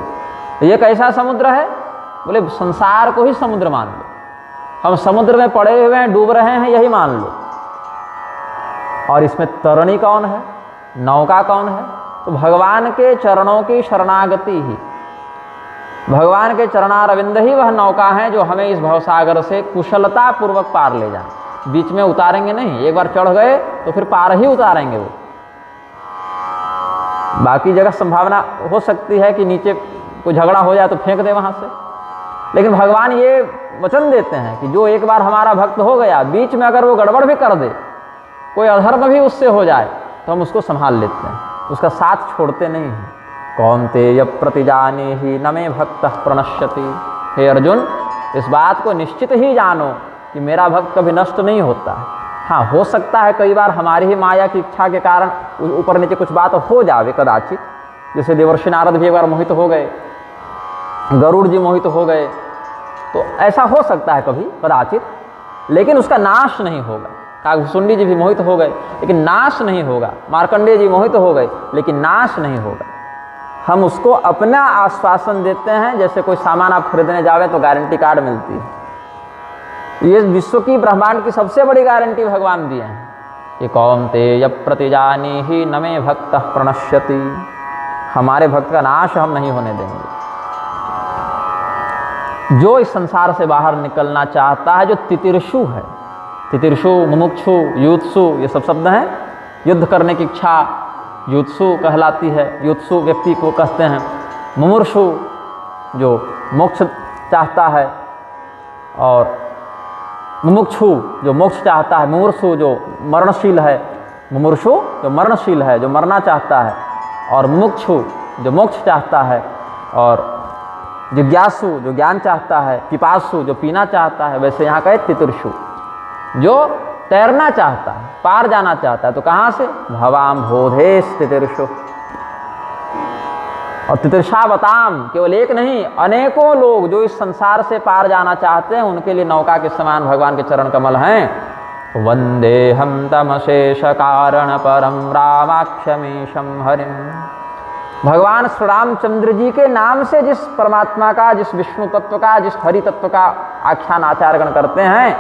ये कैसा समुद्र है? बोले संसार को ही समुद्र मान लो। हम समुद्र में पड़े हुए हैं, डूब रहे हैं, यही मान लो। और इसमें तरणी कौन है? नौका कौन है? तो भगवान के चरणों की शरणागति ही, भगवान के चरणारविंद ही वह नौका है जो हमें इस भवसागर से कुशलता पूर्वक पार ले जाए। बीच में उतारेंगे नहीं, एक बार चढ़ गए तो फिर पार ही उतारेंगे वो। बाकी जगह संभावना हो सकती है कि नीचे कोई झगड़ा हो जाए तो फेंक दे वहाँ से, लेकिन भगवान ये वचन देते हैं कि जो एक बार हमारा भक्त हो गया, बीच में अगर वो गड़बड़ भी कर दे, कोई अधर्म भी उससे हो जाए, तो हम उसको संभाल लेते हैं, उसका साथ छोड़ते नहीं हैं। कौन्तेय प्रतिजानीहि न मे भक्तः प्रणश्यति। हे अर्जुन, इस बात को निश्चित ही जानो कि मेरा भक्त कभी नष्ट नहीं होता है। हाँ, हो सकता है कई बार हमारी ही माया की इच्छा के कारण ऊपर नीचे कुछ बात हो जावे कदाचित, जैसे देवर्षि नारद भी एक बार मोहित हो गए, गरुड़ जी मोहित हो गए, तो ऐसा हो सकता है कभी कदाचित, लेकिन उसका नाश नहीं होगा। काकभूषुंडी जी भी मोहित हो गए लेकिन नाश नहीं होगा, मार्कंडेय जी मोहित हो गए लेकिन नाश नहीं होगा। हम उसको अपना आश्वासन देते हैं, जैसे कोई सामान आप खरीदने जावे तो गारंटी कार्ड मिलती है। ये विश्व की, ब्रह्मांड की सबसे बड़ी गारंटी भगवान दिए हैं कि कौन्तेय प्रतिजानीहि न मे भक्तः प्रणश्यति। हमारे भक्त का नाश हम नहीं होने देंगे। जो इस संसार से बाहर निकलना चाहता है, जो तितिर्षु है, तितिर्षु, मुमुक्षु, युत्सु, ये सब शब्द हैं। युद्ध करने की इच्छा युत्सु कहलाती है, युत्सु व्यक्ति को कहते हैं। मुमुर्षु जो मोक्ष चाहता है, और मुमुक्षु जो मोक्ष चाहता है, मुमुर्षु जो मरणशील है, मुमुर्षु जो मरणशील है, जो मरना चाहता है, और मुमुक्षु जो मोक्ष चाहता है, और जिज्ञासु जो ज्ञान चाहता है, पिपासु जो पीना चाहता है। वैसे यहाँ कहे तितिर्षु जो तैरना चाहता है, पार जाना चाहता है। तो कहाँ से? भवाम बोधेश तितिर्षु। और तितिर्षावताम केवल एक नहीं, अनेकों लोग जो इस संसार से पार जाना चाहते हैं, उनके लिए नौका के समान भगवान के चरण कमल हैं। वंदेहम तमशेष कारण परम रामाक्षमीशम हरिम। भगवान श्री रामचंद्र जी के नाम से जिस परमात्मा का, जिस विष्णु तत्व का, जिस हरि तत्व का आख्यान आचार्यगण करते हैं,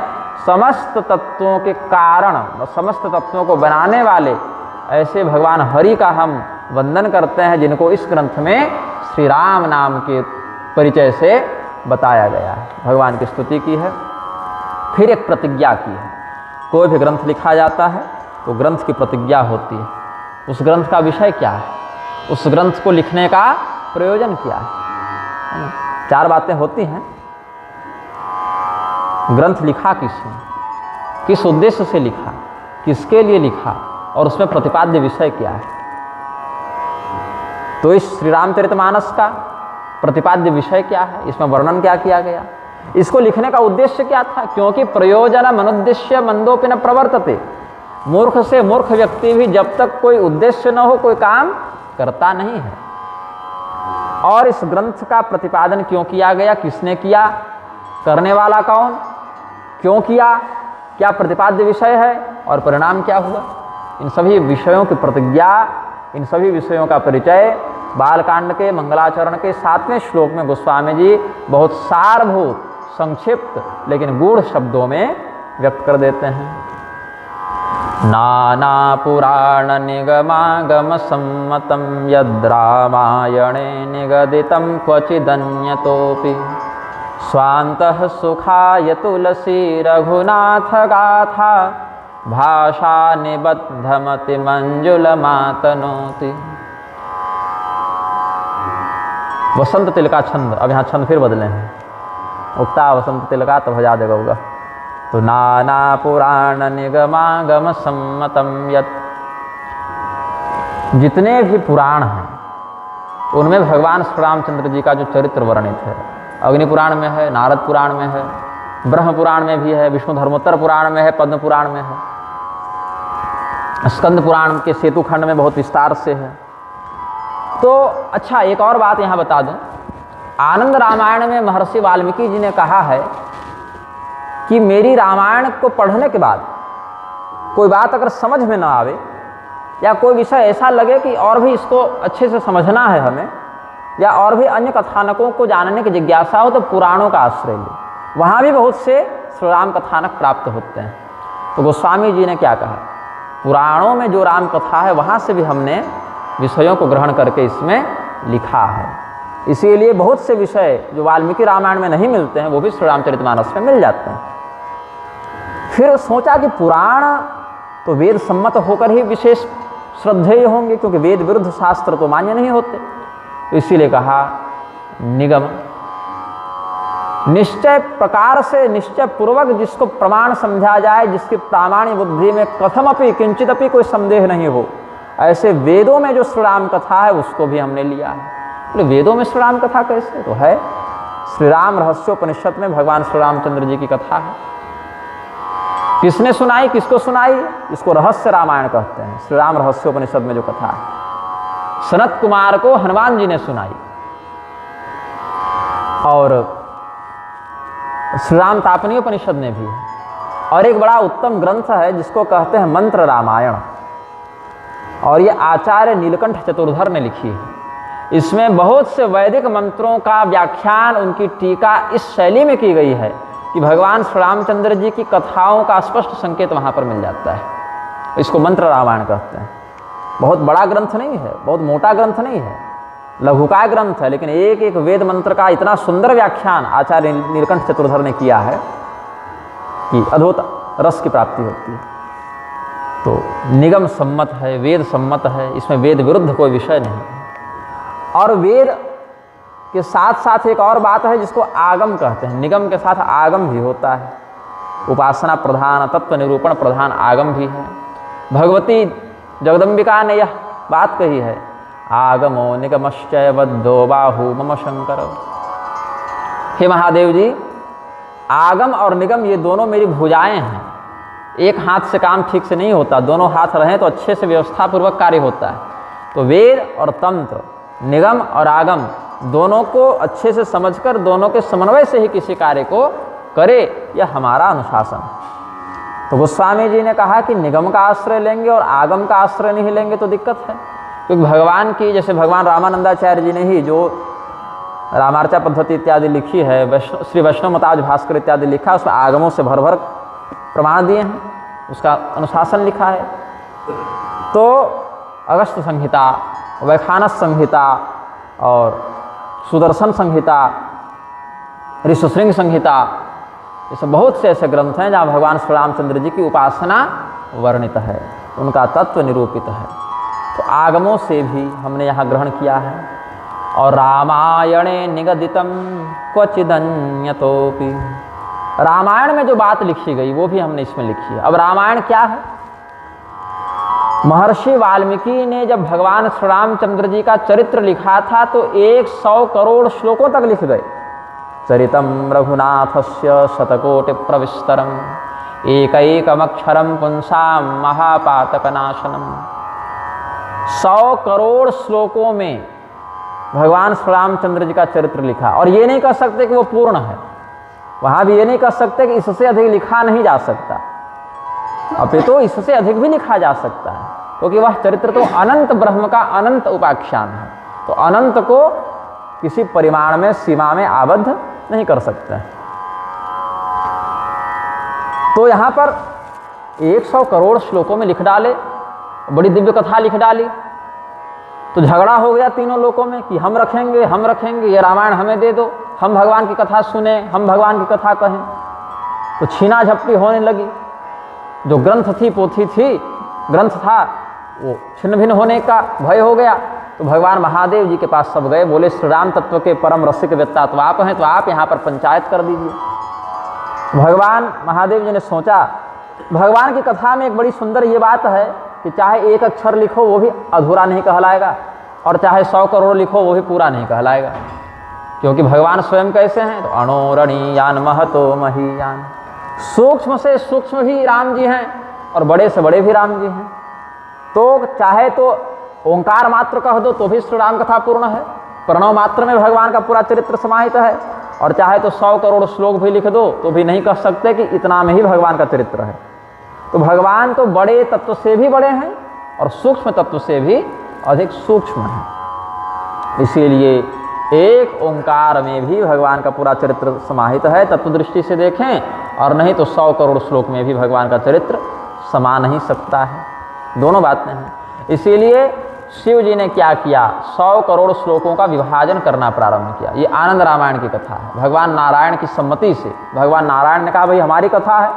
समस्त तत्वों के कारण और समस्त तत्वों को बनाने वाले ऐसे भगवान हरि का हम वंदन करते हैं, जिनको इस ग्रंथ में श्री राम नाम के परिचय से बताया गया है। भगवान की स्तुति की है, फिर एक प्रतिज्ञा की है। कोई भी ग्रंथ लिखा जाता है तो ग्रंथ की प्रतिज्ञा होती है। उस ग्रंथ का विषय क्या है, उस ग्रंथ को लिखने का प्रयोजन क्या है। 4 बातें होती हैं। ग्रंथ लिखा किसने, किस उद्देश्य से लिखा, किसके लिए लिखा, और उसमें प्रतिपाद्य विषय क्या है। तो इस श्री रामचरितमानस का प्रतिपाद्य विषय क्या है, इसमें वर्णन क्या किया गया, इसको लिखने का उद्देश्य क्या था। क्योंकि प्रयोजन मनुद्देश्य मंदोपि न प्रवर्तते। मूर्ख से मूर्ख व्यक्ति भी जब तक कोई उद्देश्य न हो कोई काम करता नहीं है। और इस ग्रंथ का प्रतिपादन क्यों किया गया, किसने किया, करने वाला कौन, क्यों किया, क्या प्रतिपाद्य विषय है और परिणाम क्या हुआ, इन सभी विषयों की प्रतिज्ञा, इन सभी विषयों का परिचय बालकांड के मंगलाचरण के 7वें श्लोक में गोस्वामी जी बहुत सारभूत, संक्षिप्त लेकिन गूढ़ शब्दों में व्यक्त कर देते हैं। नाना पुराण निगमागम सम्मतम यद्रामायणे निगदितं क्वचिदन्यतोऽपि स्वान्तः सुखाय तुलसी रघुनाथ गाथा भाषा निबद्धमति मंजुलमातनोति। वसंत तिलका छंद, अब यहाँ छंद फिर बदले हैं, उक्ता वसंत तिलका तो भजा देगा होगा। तो नाना पुराण निगमागम सम्मतम यत्, जितने भी पुराण हैं उनमें भगवान श्री रामचंद्र जी का जो चरित्र वर्णित है, अग्नि पुराण में है, नारद पुराण में है, ब्रह्म पुराण में भी है, विष्णु धर्मोत्तर पुराण में है, पद्म पुराण में है, स्कंद पुराण के सेतु खंड में बहुत विस्तार से है। तो अच्छा, एक और बात यहाँ बता दूं, आनंद रामायण में महर्षि वाल्मीकि जी ने कहा है कि मेरी रामायण को पढ़ने के बाद कोई बात अगर समझ में ना आवे या कोई विषय ऐसा लगे कि और भी इसको अच्छे से समझना है हमें, या और भी अन्य कथानकों को जानने की जिज्ञासा हो, तो पुराणों का आश्रय ले। वहाँ भी बहुत से श्री राम कथानक प्राप्त होते हैं। तो गोस्वामी जी ने क्या कहा, पुराणों में जो राम कथा है वहाँ से भी हमने विषयों को ग्रहण करके इसमें लिखा है। इसीलिए बहुत से विषय जो वाल्मीकि रामायण में नहीं मिलते हैं वो भी श्री रामचरितमानस में मिल जाते हैं। फिर सोचा कि पुराण तो वेद सम्मत होकर ही विशेष श्रद्धेय होंगे, क्योंकि वेद विरुद्ध शास्त्र तो मान्य नहीं होते। तो इसीलिए कहा निगम, निश्चय प्रकार से, निश्चय पूर्वक जिसको प्रमाण समझा जाए, जिसकी प्रामाणिक बुद्धि में कथमपि किंचितपि कोई संदेह नहीं हो, ऐसे वेदों में जो श्री राम कथा है उसको भी हमने लिया है। तो वेदों में श्री राम कथा कैसे, तो है श्री राम रहस्योपनिषद में भगवान श्री रामचंद्र जी की कथा है। किसने सुनाई, किसको सुनाई, इसको रहस्य रामायण कहते हैं। श्री राम रहस्योपनिषद में जो कथा है सनत कुमार को हनुमान जी ने सुनाई, और श्री राम तापनीयोपनिषद में भी है। और एक बड़ा उत्तम ग्रंथ है जिसको कहते हैं मंत्र रामायण, और ये आचार्य नीलकंठ चतुर्धर ने लिखी है। इसमें बहुत से वैदिक मंत्रों का व्याख्यान, उनकी टीका इस शैली में की गई है कि भगवान श्री रामचंद्र जी की कथाओं का स्पष्ट संकेत वहाँ पर मिल जाता है। इसको मंत्र रामायण कहते हैं। बहुत बड़ा ग्रंथ नहीं है, बहुत मोटा ग्रंथ नहीं है, लघुकाय ग्रंथ है, लेकिन एक एक वेद मंत्र का इतना सुंदर व्याख्यान आचार्य नीलकंठ चतुर्धर ने किया है कि अद्भुत रस की प्राप्ति होती है। तो निगम सम्मत है, वेद सम्मत है, इसमें वेद विरुद्ध कोई विषय नहीं है। और वेद के साथ साथ एक और बात है जिसको आगम कहते हैं। निगम के साथ आगम भी होता है, उपासना प्रधान, तत्व निरूपण प्रधान आगम भी है। भगवती जगदम्बिका ने यह बात कही है, आगमो निगमश्चय बद्धो बाहु मम शंकर। हे महादेव जी, आगम और निगम ये दोनों मेरी भुजाएं हैं। एक हाथ से काम ठीक से नहीं होता, दोनों हाथ रहें तो अच्छे से व्यवस्था पूर्वक कार्य होता है। तो वेद और तंत्र, निगम और आगम दोनों को अच्छे से समझकर दोनों के समन्वय से ही किसी कार्य को करे, यह हमारा अनुशासन। तो गोस्वामी जी ने कहा कि निगम का आश्रय लेंगे और आगम का आश्रय नहीं लेंगे तो दिक्कत है। क्योंकि भगवान की, जैसे भगवान रामानंदाचार्य जी ने ही जो रामार्चा पद्धति इत्यादि लिखी है, श्री वैष्णव मताज भास्कर इत्यादि लिखा, उसमें आगमों से भर भर प्रमाण दिए हैं, उसका अनुशासन लिखा है। तो अगस्त संहिता, वैखानस संहिता और सुदर्शन संहिता, ऋषिशृंग संहिता, ये सब बहुत से ऐसे ग्रंथ हैं जहाँ भगवान श्री रामचंद्र जी की उपासना वर्णित है, उनका तत्व निरूपित है। तो आगमों से भी हमने यहाँ ग्रहण किया है। और रामायणे निगदितम क्वचिदन्यतोपि, रामायण में जो बात लिखी गई वो भी हमने इसमें लिखी है। अब रामायण क्या है? महर्षि वाल्मीकि ने जब भगवान श्री रामचंद्र जी का चरित्र लिखा था तो 100 करोड़ श्लोकों तक लिख गए। चरितम रघुनाथस्य शतकोटि प्रविस्तरम एकैकमक्षरम पुंसाम महापातकनाशनम। 100 करोड़ श्लोकों में भगवान श्री रामचंद्र जी का चरित्र लिखा। और ये नहीं कह सकते कि वो पूर्ण है, वहाँ भी ये नहीं कह सकते कि इससे अधिक लिखा नहीं जा सकता, अपितु इससे अधिक भी लिखा जा सकता है, क्योंकि वह चरित्र तो अनंत ब्रह्म का अनंत उपाख्यान है। तो अनंत को किसी परिमाण में, सीमा में आबद्ध नहीं कर सकते हैं। तो यहाँ पर 100 करोड़ श्लोकों में लिख डाले, बड़ी दिव्य कथा लिख डाली, तो झगड़ा हो गया तीनों लोकों में कि हम रखेंगे, ये रामायण हमें दे दो, हम भगवान की कथा सुने, हम भगवान की कथा कहें। तो छीना झपटी होने लगी। जो ग्रंथ थी, पोथी थी, ग्रंथ था, वो छिन्न भिन्न होने का भय हो गया। तो भगवान महादेव जी के पास सब गए, बोले श्री राम तत्व के परम रसिक वेत्ता तो आप हैं, तो आप यहाँ पर पंचायत कर दीजिए। भगवान महादेव जी ने सोचा, भगवान की कथा में एक बड़ी सुंदर ये बात है कि चाहे एक अक्षर लिखो वो भी अधूरा नहीं कहलाएगा, और चाहे 100 करोड़ लिखो वो भी पूरा नहीं कहलाएगा, क्योंकि भगवान स्वयं कैसे हैं? तो अणोरणीयान महतो महीयान, सूक्ष्म से सूक्ष्म भी राम जी हैं और बड़े से बड़े भी राम जी हैं। तो चाहे तो ओंकार मात्र कह दो तो भी श्री राम कथा पूर्ण है, प्रणव मात्र में भगवान का पूरा चरित्र समाहित है, और चाहे तो 100 करोड़ श्लोक भी लिख दो तो भी नहीं कह सकते कि इतना में ही भगवान का चरित्र है। तो भगवान तो बड़े तत्व से भी बड़े हैं और सूक्ष्म तत्व से भी अधिक सूक्ष्म हैं। इसीलिए एक ओंकार में भी भगवान का पूरा चरित्र समाहित है, तत्व दृष्टि से देखें, और नहीं तो 100 करोड़ श्लोक में भी भगवान का चरित्र समा नहीं सकता है। दोनों बातें हैं। इसीलिए शिव जी ने क्या किया? 100 करोड़ श्लोकों का विभाजन करना प्रारंभ किया। ये आनंद रामायण की कथा है। भगवान नारायण की सम्मति से भगवान नारायण ने कहा, भाई हमारी कथा है,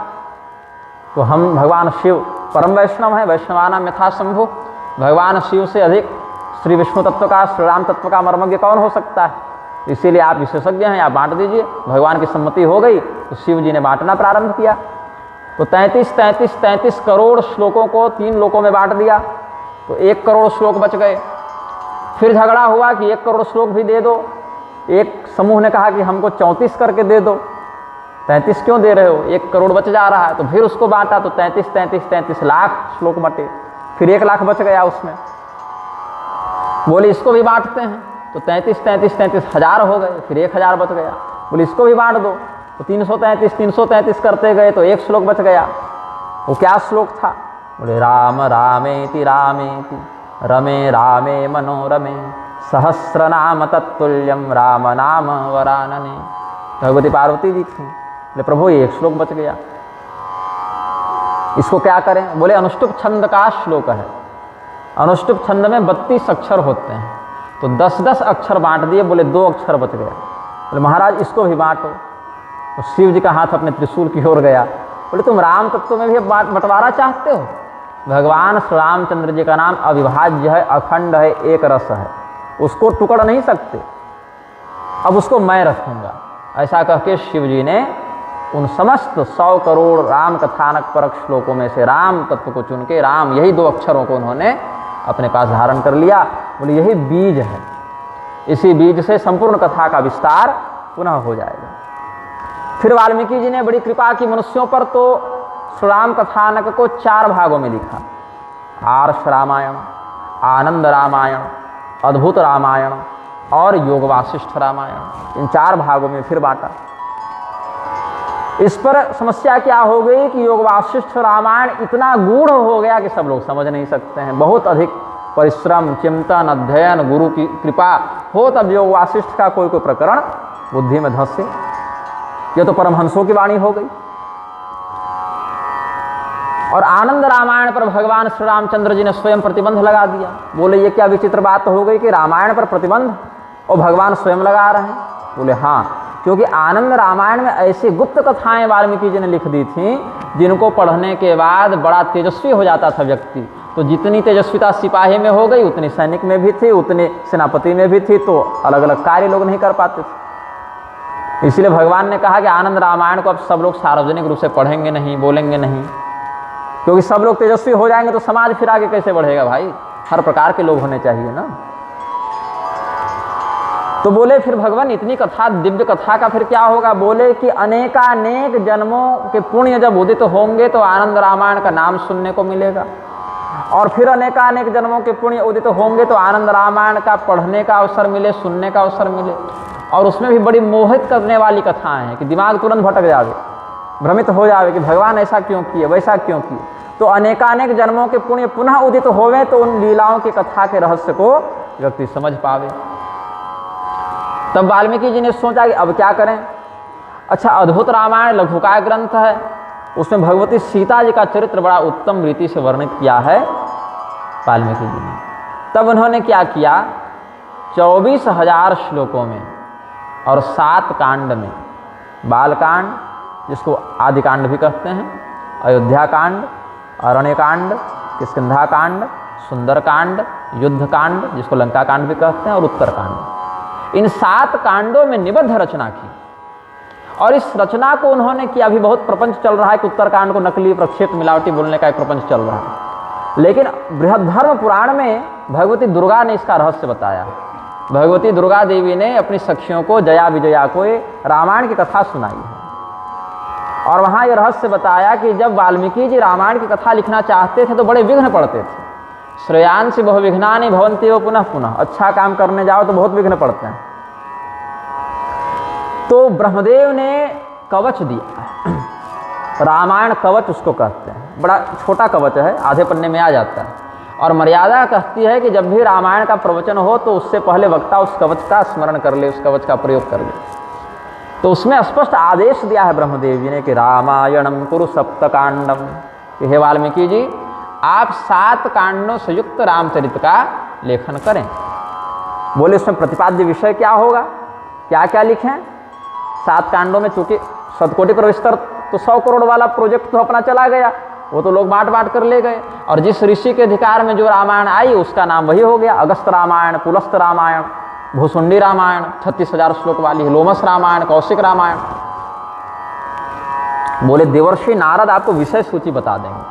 तो हम भगवान शिव परम वैष्णव हैं, वैष्णवानाम यथा शंभु, भगवान शिव से अधिक श्री विष्णु तत्व का, श्री राम तत्व का मर्मज्ञ कौन हो सकता है? इसीलिए आप विशेषज्ञ हैं, आप बांट दीजिए। भगवान की सम्मति हो गई तो शिव जी ने बांटना प्रारंभ किया। तो 33 करोड़ श्लोकों को 3 लोकों में बांट दिया, तो 1 करोड़ श्लोक बच गए। फिर झगड़ा हुआ कि 1 करोड़ श्लोक भी दे दो। एक समूह ने कहा कि हमको 34 करके दे दो। 33 क्यों दे रहे हो? 1 करोड़ बच जा रहा है। तो फिर उसको बांटा, तो 33 लाख श्लोक बटे, फिर 1 लाख बच गया उसमें। बोले इसको भी बांटते हैं, तो 33 हज़ार हो गए, फिर 1000 बच गया। बोले इसको भी बांट दो, तो 333 करते गए, तो 1 श्लोक बच गया। वो क्या श्लोक था? बोले राम रामेति रामेति रमे रामे मनोरमे सहस्रनाम तत्तुल्यम राम नाम वरानने। भगवती पार्वती जी थी। बोले प्रभु ये 1 श्लोक बच गया, इसको क्या करें? बोले अनुष्टुप छंद का श्लोक है। अनुष्टुप छंद में 32 अक्षर होते हैं, तो 10-10 अक्षर बांट दिए। बोले 2 अक्षर बच गया। बोले महाराज इसको भी बांटो। तो शिव जी का हाथ अपने त्रिशूल की ओर गया। बोले तुम राम तत्व में भी बंटवारा चाहते हो? भगवान श्री रामचंद्र जी का नाम अविभाज्य है, अखंड है, एक रस है, उसको टुकड़ नहीं सकते। अब उसको मैं रखूंगा। ऐसा कह के शिव जी ने उन समस्त 100 करोड़ राम कथानक परक श्लोकों में से राम तत्व को चुन के, राम यही 2 अक्षरों को उन्होंने अपने पास धारण कर लिया। बोले यही बीज है, इसी बीज से संपूर्ण कथा का विस्तार पुनः हो जाएगा। फिर वाल्मीकि जी ने बड़ी कृपा की मनुष्यों पर, तो श्री राम कथानक को 4 भागों में लिखा। आर्ष रामायण, आनंद रामायण, अद्भुत रामायण और योग वासिष्ठ रामायण, इन 4 भागों में फिर बांटा। इस पर समस्या क्या हो गई कि योग वासिष्ठ रामायण इतना गूढ़ हो गया कि सब लोग समझ नहीं सकते हैं। बहुत अधिक परिश्रम, चिंतन, अध्ययन, गुरु की कृपा हो तब योग वासिष्ठ का कोई प्रकरण बुद्धि में धंसे। यह तो परमहंसों की वाणी हो गई। और आनंद रामायण पर भगवान श्री रामचंद्र जी ने स्वयं प्रतिबंध लगा दिया। बोले ये क्या विचित्र बात हो गई कि रामायण पर प्रतिबंध और भगवान स्वयं लगा रहे हैं? बोले हाँ, क्योंकि आनंद रामायण में ऐसी गुप्त कथाएं वाल्मीकि जी ने लिख दी थी जिनको पढ़ने के बाद बड़ा तेजस्वी हो जाता था व्यक्ति। तो जितनी तेजस्विता सिपाही में हो गई उतनी सैनिक में भी थी, उतनी सेनापति में भी थी, तो अलग अलग कार्य लोग नहीं कर पाते थे। इसलिए भगवान ने कहा कि आनंद रामायण को अब सब लोग सार्वजनिक रूप से पढ़ेंगे नहीं, बोलेंगे नहीं, क्योंकि सब लोग तेजस्वी हो जाएंगे तो समाज फिर आगे कैसे बढ़ेगा भाई? हर प्रकार के लोग होने चाहिए ना। तो बोले फिर भगवान इतनी कथा, दिव्य कथा का फिर क्या होगा? बोले कि अनेकानेक जन्मों के पुण्य जब उदित होंगे तो आनंद रामायण का नाम सुनने को मिलेगा। और फिर अनेकानेक जन्मों के पुण्य उदित होंगे तो आनंद रामायण का पढ़ने का अवसर मिले, सुनने का अवसर मिले। और उसमें भी बड़ी मोहित करने वाली कथाएं हैं कि दिमाग तुरंत भटक जावे, भ्रमित हो जावे कि भगवान ऐसा क्यों किए, वैसा क्यों किए। तो अनेकानेक जन्मों के पुण्य पुनः उदित होवे तो उन लीलाओं की कथा के रहस्य को व्यक्ति समझ पावे। तब वाल्मीकि जी ने सोचा कि अब क्या करें। अच्छा, अद्भुत रामायण लघुकाय ग्रंथ है, उसमें भगवती सीता जी का चरित्र बड़ा उत्तम रीति से वर्णित किया है वाल्मीकि जी ने। तब उन्होंने क्या किया, 24,000 श्लोकों में और 7 कांड में, बालकांड जिसको आदि कांड भी कहते हैं, अयोध्या कांड, अरण्यकांड, किष्किंधा कांड, सुंदरकांड, युद्ध कांड जिसको लंका कांड भी कहते हैं, और उत्तरकांड, इन 7 कांडों में निबद्ध रचना की। और इस रचना को उन्होंने किया, अभी बहुत प्रपंच चल रहा है कि उत्तरकांड को नकली, प्रक्षेप, मिलावटी बोलने का एक प्रपंच चल रहा है, लेकिन बृहद्धर्म पुराण में भगवती दुर्गा ने इसका रहस्य बताया। भगवती दुर्गा देवी ने अपनी सखियों को, जया विजया को रामायण की कथा सुनाई है, और वहाँ ये रहस्य बताया कि जब वाल्मीकि जी रामायण की कथा लिखना चाहते थे तो बड़े विघ्न पड़ते थे। श्रेयांसी बहुविघ्नानि भवन्ति एव पुनः पुनः, अच्छा काम करने जाओ तो बहुत विघ्न पड़ते हैं। तो ब्रह्मदेव ने कवच दिया, रामायण कवच उसको कहते हैं, बड़ा छोटा कवच है, आधे पन्ने में आ जाता है। और मर्यादा कहती है कि जब भी रामायण का प्रवचन हो तो उससे पहले वक्ता उस कवच का स्मरण कर ले, उस कवच का प्रयोग कर ले। तो उसमें स्पष्ट आदेश दिया है ब्रह्मदेव जी ने कि रामायणम कुरु सप्तकांडम, कि हे वाल्मीकि जी आप 7 कांडों से युक्त रामचरित का लेखन करें। बोले उसमें प्रतिपाद्य विषय क्या होगा, क्या क्या लिखें। 7 कांडों में चूंकि शतकोटि प्रविस्तर तो 100 करोड़ वाला प्रोजेक्ट तो अपना चला गया, वो तो लोग बांट बांट कर ले गए, और जिस ऋषि के अधिकार में जो रामायण आई उसका नाम वही हो गया, अगस्त रामायण, पुलस्त रामायण, भूसुंडी रामायण 36,000 श्लोक वाली, लोमस रामायण, कौशिक रामायण। बोले देवर्षि नारद आपको विषय सूची बता देंगे,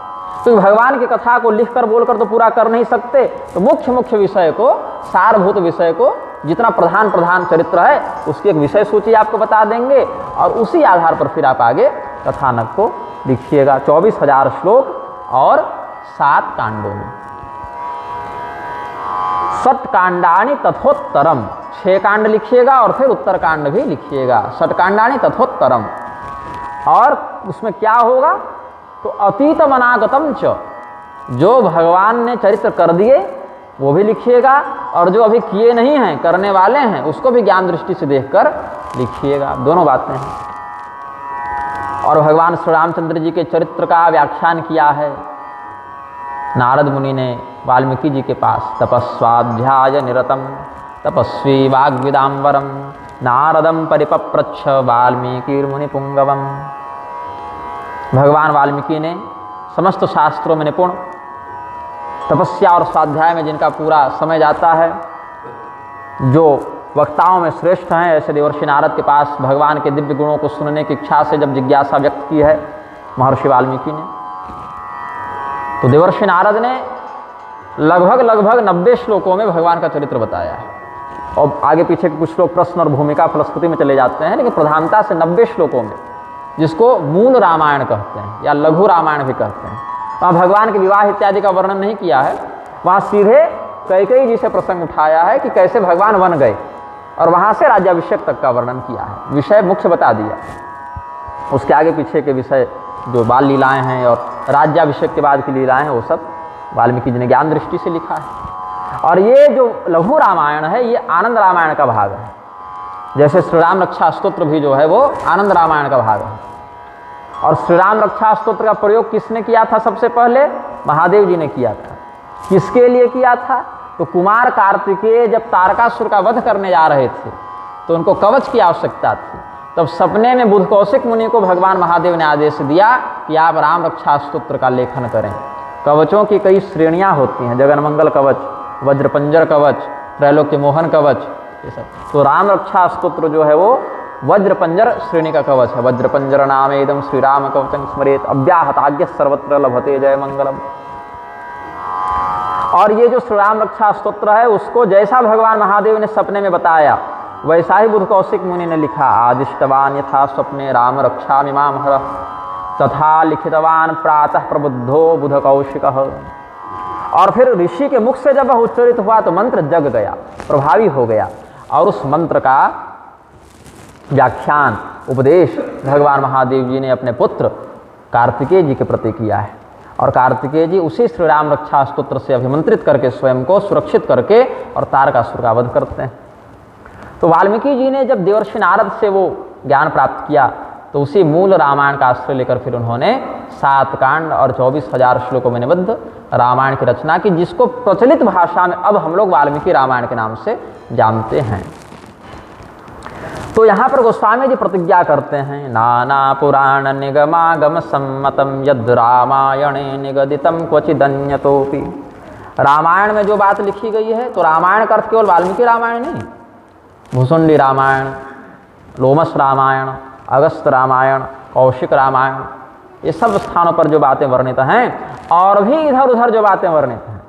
क्योंकि भगवान की कथा को लिखकर बोलकर तो पूरा कर नहीं सकते, तो मुख्य मुख्य विषय को, सारभूत विषय को, जितना प्रधान प्रधान चरित्र है उसकी एक विषय सूची आपको बता देंगे, और उसी आधार पर फिर आप आगे कथानक को लिखिएगा। 24,000 श्लोक और 7 कांडों में। 7 कांडानि तथोत्तरम, 6 कांड लिखिएगा और फिर उत्तर कांड भी लिखिएगा। 7 कांडानि तथोत्तरम, और उसमें क्या होगा, तो अतीतम अनागतम च, जो भगवान ने चरित्र कर दिए वो भी लिखिएगा, और जो अभी किए नहीं हैं, करने वाले हैं, उसको भी ज्ञान दृष्टि से देखकर लिखिएगा। दोनों बातें हैं। और भगवान श्री रामचंद्र जी के चरित्र का व्याख्यान किया है नारद मुनि ने वाल्मीकि जी के पास। तपस्वाध्याय निरतम तपस्वी वाग्विदाम्बरम नारदम परिपप्रच्छ वाल्मीकि मुनि पुंगवम। भगवान वाल्मीकि ने समस्त शास्त्रों में निपुण, तपस्या और स्वाध्याय में जिनका पूरा समय जाता है, जो वक्ताओं में श्रेष्ठ हैं, ऐसे देवर्षि नारद के पास भगवान के दिव्य गुणों को सुनने की इच्छा से जब जिज्ञासा व्यक्त की है महर्षि वाल्मीकि ने, तो देवर्षि नारद ने लगभग 90 श्लोकों में भगवान का चरित्र बताया है। और आगे पीछे के कुछ श्लोक प्रश्न और भूमिका फलश्रुति में चले जाते हैं, लेकिन प्रधानता से 90 श्लोकों में, जिसको मूल रामायण कहते हैं या लघु रामायण भी कहते हैं, वहाँ भगवान के विवाह इत्यादि का वर्णन नहीं किया है। वहाँ सीधे कैकेयी जी से प्रसंग उठाया है कि कैसे भगवान वन गए, और वहाँ से राज्याभिषेक तक का वर्णन किया है, विषय मुख्य बता दिया। उसके आगे पीछे के विषय जो बाल लीलाएं हैं और राज्याभिषेक के बाद की लीलाएं हैं, वो सब वाल्मीकि जी ने ज्ञान दृष्टि से लिखा है। और ये जो लघु रामायण है ये आनंद रामायण का भाग है, जैसे श्री राम रक्षा स्तोत्र भी जो है वो आनंद रामायण का भाग है। और श्री राम रक्षा स्तोत्र का प्रयोग किसने किया था? सबसे पहले महादेव जी ने किया था। किसके लिए किया था? तो कुमार कार्तिकेय जब तारकासुर का वध करने जा रहे थे तो उनको कवच की आवश्यकता थी। तब सपने में बुध कौशिक मुनि को भगवान महादेव ने आदेश दिया कि आप राम रक्षा स्तोत्र का लेखन करें। कवचों की कई श्रेणियां होती हैं, जगन्मंगल कवच, वज्रपंजर कवच, त्रैलोक्य मोहन कवच, ये सब। तो राम रक्षा स्तोत्र जो है वो वज्रपंजर श्रेणी का कवच है। वज्रपंजर नामेदम श्री राम कवचं स्मरेत अव्याहताज्ञ सर्वत्र लभते जय मंगलम। और ये जो श्री राम रक्षा स्तोत्र है उसको जैसा भगवान महादेव ने सपने में बताया वैसा ही बुध कौशिक मुनि ने लिखा। आदिष्टवान यथा स्वप्ने राम रक्षा मिमाम हरः तथा लिखितवान प्रातः प्रबुद्धो बुध कौशिकः। और फिर ऋषि के मुख से जब वह उच्चारित हुआ तो मंत्र जग गया, प्रभावी हो गया, और उस मंत्र का व्याख्यान उपदेश भगवान महादेव जी ने अपने पुत्र कार्तिकेय जी के प्रति किया है। और कार्तिकेय जी उसी श्री राम रक्षा स्तोत्र से अभिमंत्रित करके स्वयं को सुरक्षित करके और तारकासुर का वध करते हैं। तो वाल्मीकि जी ने जब देवर्षि नारद से वो ज्ञान प्राप्त किया तो उसी मूल रामायण का आश्रय लेकर फिर उन्होंने 7 कांड और 24,000 श्लोकों में निबद्ध रामायण की रचना की, जिसको प्रचलित भाषा में अब हम लोग वाल्मीकि रामायण के नाम से जानते हैं। तो यहाँ पर गोस्वामी जी प्रतिज्ञा करते हैं, नाना पुराण निगमागम सम्मतम यद रामायणे निगदितम क्वचिदन्यतोपि। रामायण में जो बात लिखी गई है, तो रामायण का अर्थ केवल वाल्मीकि रामायण नहीं, भुसुंडी रामायण, लोमस रामायण, अगस्त रामायण, कौशिक रामायण, ये सब स्थानों पर जो बातें वर्णित हैं, और भी इधर उधर जो बातें वर्णित हैं,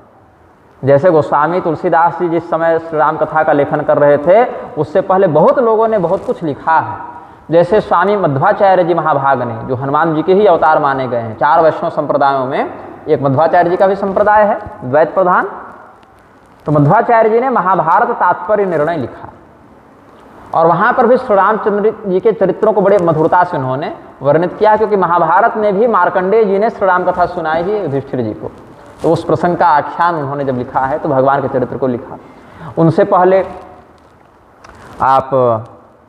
जैसे गोस्वामी तुलसीदास जी जिस समय श्री राम कथा का लेखन कर रहे थे, उससे पहले बहुत लोगों ने बहुत कुछ लिखा है। जैसे स्वामी मध्वाचार्य जी महाभाग ने, जो हनुमान जी के ही अवतार माने गए हैं, 4 वैष्णव संप्रदायों में एक मध्वाचार्य जी का भी संप्रदाय है, द्वैत प्रधान। तो मध्वाचार्य जी ने महाभारत तात्पर्य निर्णय लिखा, और वहाँ पर भी श्री रामचंद्र जी के चरित्रों को बड़े मधुरता से उन्होंने वर्णित किया, क्योंकि महाभारत में भी मार्कंडेय जी ने श्री राम कथा सुनाई ही युधिष्ठिर जी को। तो उस प्रसंग का आख्यान उन्होंने जब लिखा है तो भगवान के चरित्र को लिखा। उनसे पहले आप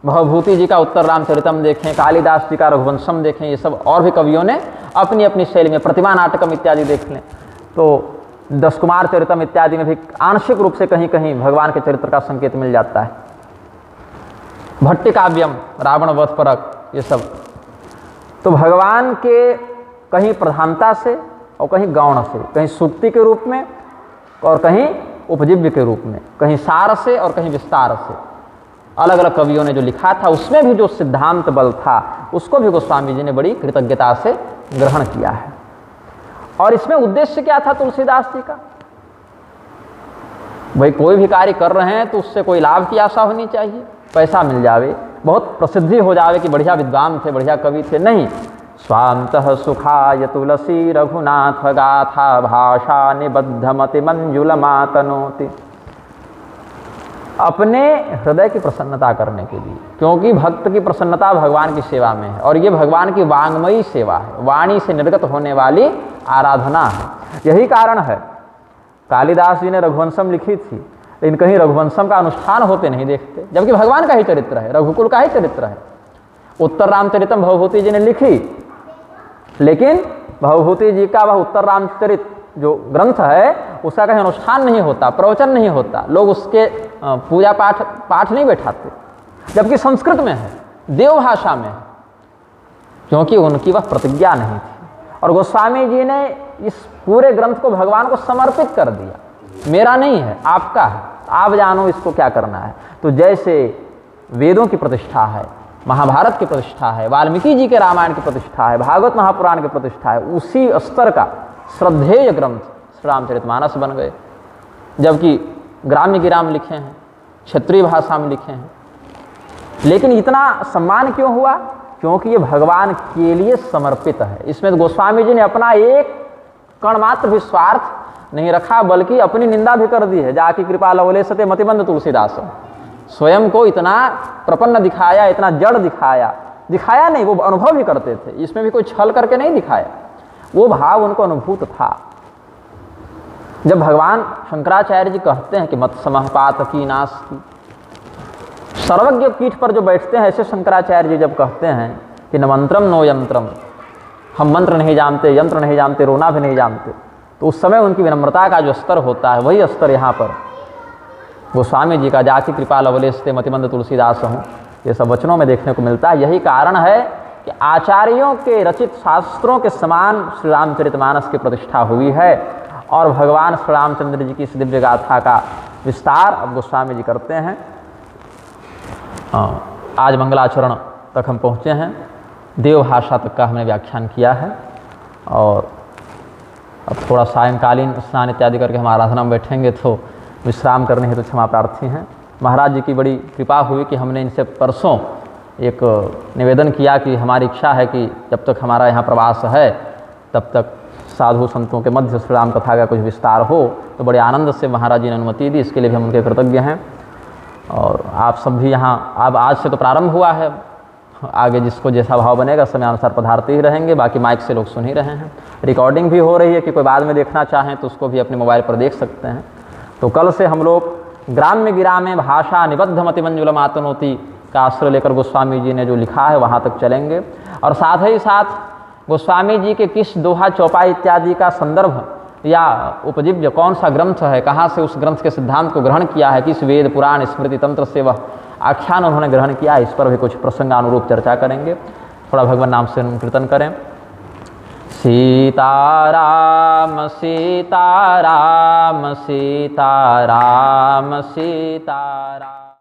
भवभूति जी का उत्तर रामचरितम देखें, कालिदास जी का रघुवंशम देखें, ये सब और भी कवियों ने अपनी अपनी शैली में, प्रतिमा नाटकम इत्यादि देख लें, तो दस कुमार चरितम इत्यादि में भी आंशिक रूप से कहीं कहीं भगवान के चरित्र का संकेत मिल जाता है। भट्टी काव्यम, रावण वध परक, ये सब तो भगवान के कहीं प्रधानता से और कहीं गौण से, कहीं सूक्ति के रूप में और कहीं उपजीव्य के रूप में, कहीं सार से और कहीं विस्तार से, अलग अलग कवियों ने जो लिखा था उसमें भी जो सिद्धांत बल था उसको भी गोस्वामी जी ने बड़ी कृतज्ञता से ग्रहण किया है। और इसमें उद्देश्य क्या था तुलसीदास जी का? भाई कोई भी कार्य कर रहे हैं तो उससे कोई लाभ की आशा होनी चाहिए, पैसा मिल जावे, बहुत प्रसिद्धि हो जावे कि बढ़िया विद्वान थे, बढ़िया कवि थे, नहीं। स्वांतः सुखाय तुलसी रघुनाथ गाथा भाषा निबद्धमति मंजुल मातनोति। अपने हृदय की प्रसन्नता करने के लिए, क्योंकि भक्त की प्रसन्नता भगवान की सेवा में है, और ये भगवान की वांगमयी सेवा है, वाणी से निर्गत होने वाली आराधना है। यही कारण है कालिदास जी ने रघुवंशम लिखी थी, लेकिन कहीं रघुवंशम का अनुष्ठान होते नहीं देखते, जबकि भगवान का ही चरित्र है, रघुकुल का ही चरित्र है। उत्तर रामचरितम भवभूति जी ने लिखी, लेकिन भवभूति जी का वह उत्तर रामचरित जो ग्रंथ है उसका कहीं अनुष्ठान नहीं होता, प्रवचन नहीं होता, लोग उसके पूजा पाठ नहीं बैठाते, जबकि संस्कृत में है, देवभाषा में है, क्योंकि उनकी वह प्रतिज्ञा नहीं थी। और गोस्वामी जी ने इस पूरे ग्रंथ को भगवान को समर्पित कर दिया, मेरा नहीं है, आपका है, आप जानो इसको क्या करना है। तो जैसे वेदों की प्रतिष्ठा है, महाभारत की प्रतिष्ठा है, वाल्मीकि जी के रामायण की प्रतिष्ठा है, भागवत महापुराण की प्रतिष्ठा है, उसी स्तर का श्रद्धेय ग्रंथ श्री रामचरितमानस बन गए। जबकि ग्राम्य गिराम लिखे हैं, क्षेत्रीय भाषा में लिखे हैं, लेकिन इतना सम्मान क्यों हुआ? क्योंकि ये भगवान के लिए समर्पित है। इसमें तो गोस्वामी जी ने अपना एक कण मात्र भी स्वार्थ नहीं रखा, बल्कि अपनी निंदा भी कर दी है। जाकी कृपा लवले सते मतिमंद तुलसीदास, स्वयं को इतना प्रपन्न दिखाया, इतना जड़ दिखाया नहीं, वो अनुभव भी करते थे, इसमें भी कोई छल करके नहीं दिखाया, वो भाव उनको अनुभूत था। जब भगवान शंकराचार्य जी कहते हैं कि मत समः पातकी नास्ति, सर्वज्ञ पीठ पर जो बैठते हैं ऐसे शंकराचार्य जी जब कहते हैं कि न मंत्रम नो यंत्रम, हम मंत्र नहीं जानते, यंत्र नहीं जानते, रोना भी नहीं जानते, तो उस समय उनकी विनम्रता का जो स्तर होता है वही स्तर यहाँ पर गोस्वामी जी का जाकी कृपा लवलेस्ते मतिमंद तुलसीदास हूँ, ये सब वचनों में देखने को मिलता है। यही कारण है कि आचार्यों के रचित शास्त्रों के समान श्री रामचरितमानस की प्रतिष्ठा हुई है, और भगवान श्री रामचंद्र जी की इस दिव्य गाथा का विस्तार अब गोस्वामी जी करते हैं। आज मंगलाचरण तक हम पहुँचे हैं, देवभाषा तक का हमने व्याख्यान किया है, और अब थोड़ा सायंकालीन स्नान इत्यादि करके हम आराधना में बैठेंगे, तो विश्राम करने हेतु क्षमा प्रार्थी हैं। महाराज जी की बड़ी कृपा हुई कि हमने इनसे परसों एक निवेदन किया कि हमारी इच्छा है कि जब तक हमारा यहाँ प्रवास है तब तक साधु संतों के मध्य श्री राम कथा का कुछ विस्तार हो तो बड़े आनंद से महाराज जी ने अनुमति दी। इसके लिए भी हम उनके कृतज्ञ हैं। और आप सब भी यहाँ, अब आज से तो प्रारंभ हुआ है, आगे जिसको जैसा भाव बनेगा समयानुसार पधारते ही रहेंगे। बाकी माइक से लोग सुन ही रहे हैं, रिकॉर्डिंग भी हो रही है कि कोई बाद में देखना चाहें तो उसको भी अपने मोबाइल पर देख सकते हैं। तो कल से हम लोग ग्राम्य गिरामे भाषा निबद्ध मति मंजुल मातनोति का आश्रय लेकर गोस्वामी जी ने जो लिखा है वहाँ तक चलेंगे। और साथ ही साथ गोस्वामी जी के किस दोहा चौपाई इत्यादि का संदर्भ या उपजीव्य कौन सा ग्रंथ है, कहाँ से उस ग्रंथ के सिद्धांत को ग्रहण किया है, किस वेद पुराण स्मृति तंत्र से वह आख्यान उन्होंने ग्रहण किया, इस पर भी कुछ प्रसंगानुरूप चर्चा करेंगे। थोड़ा भगवान नाम से कीर्तन करें। सीताराम सीताराम सीताराम सीताराम।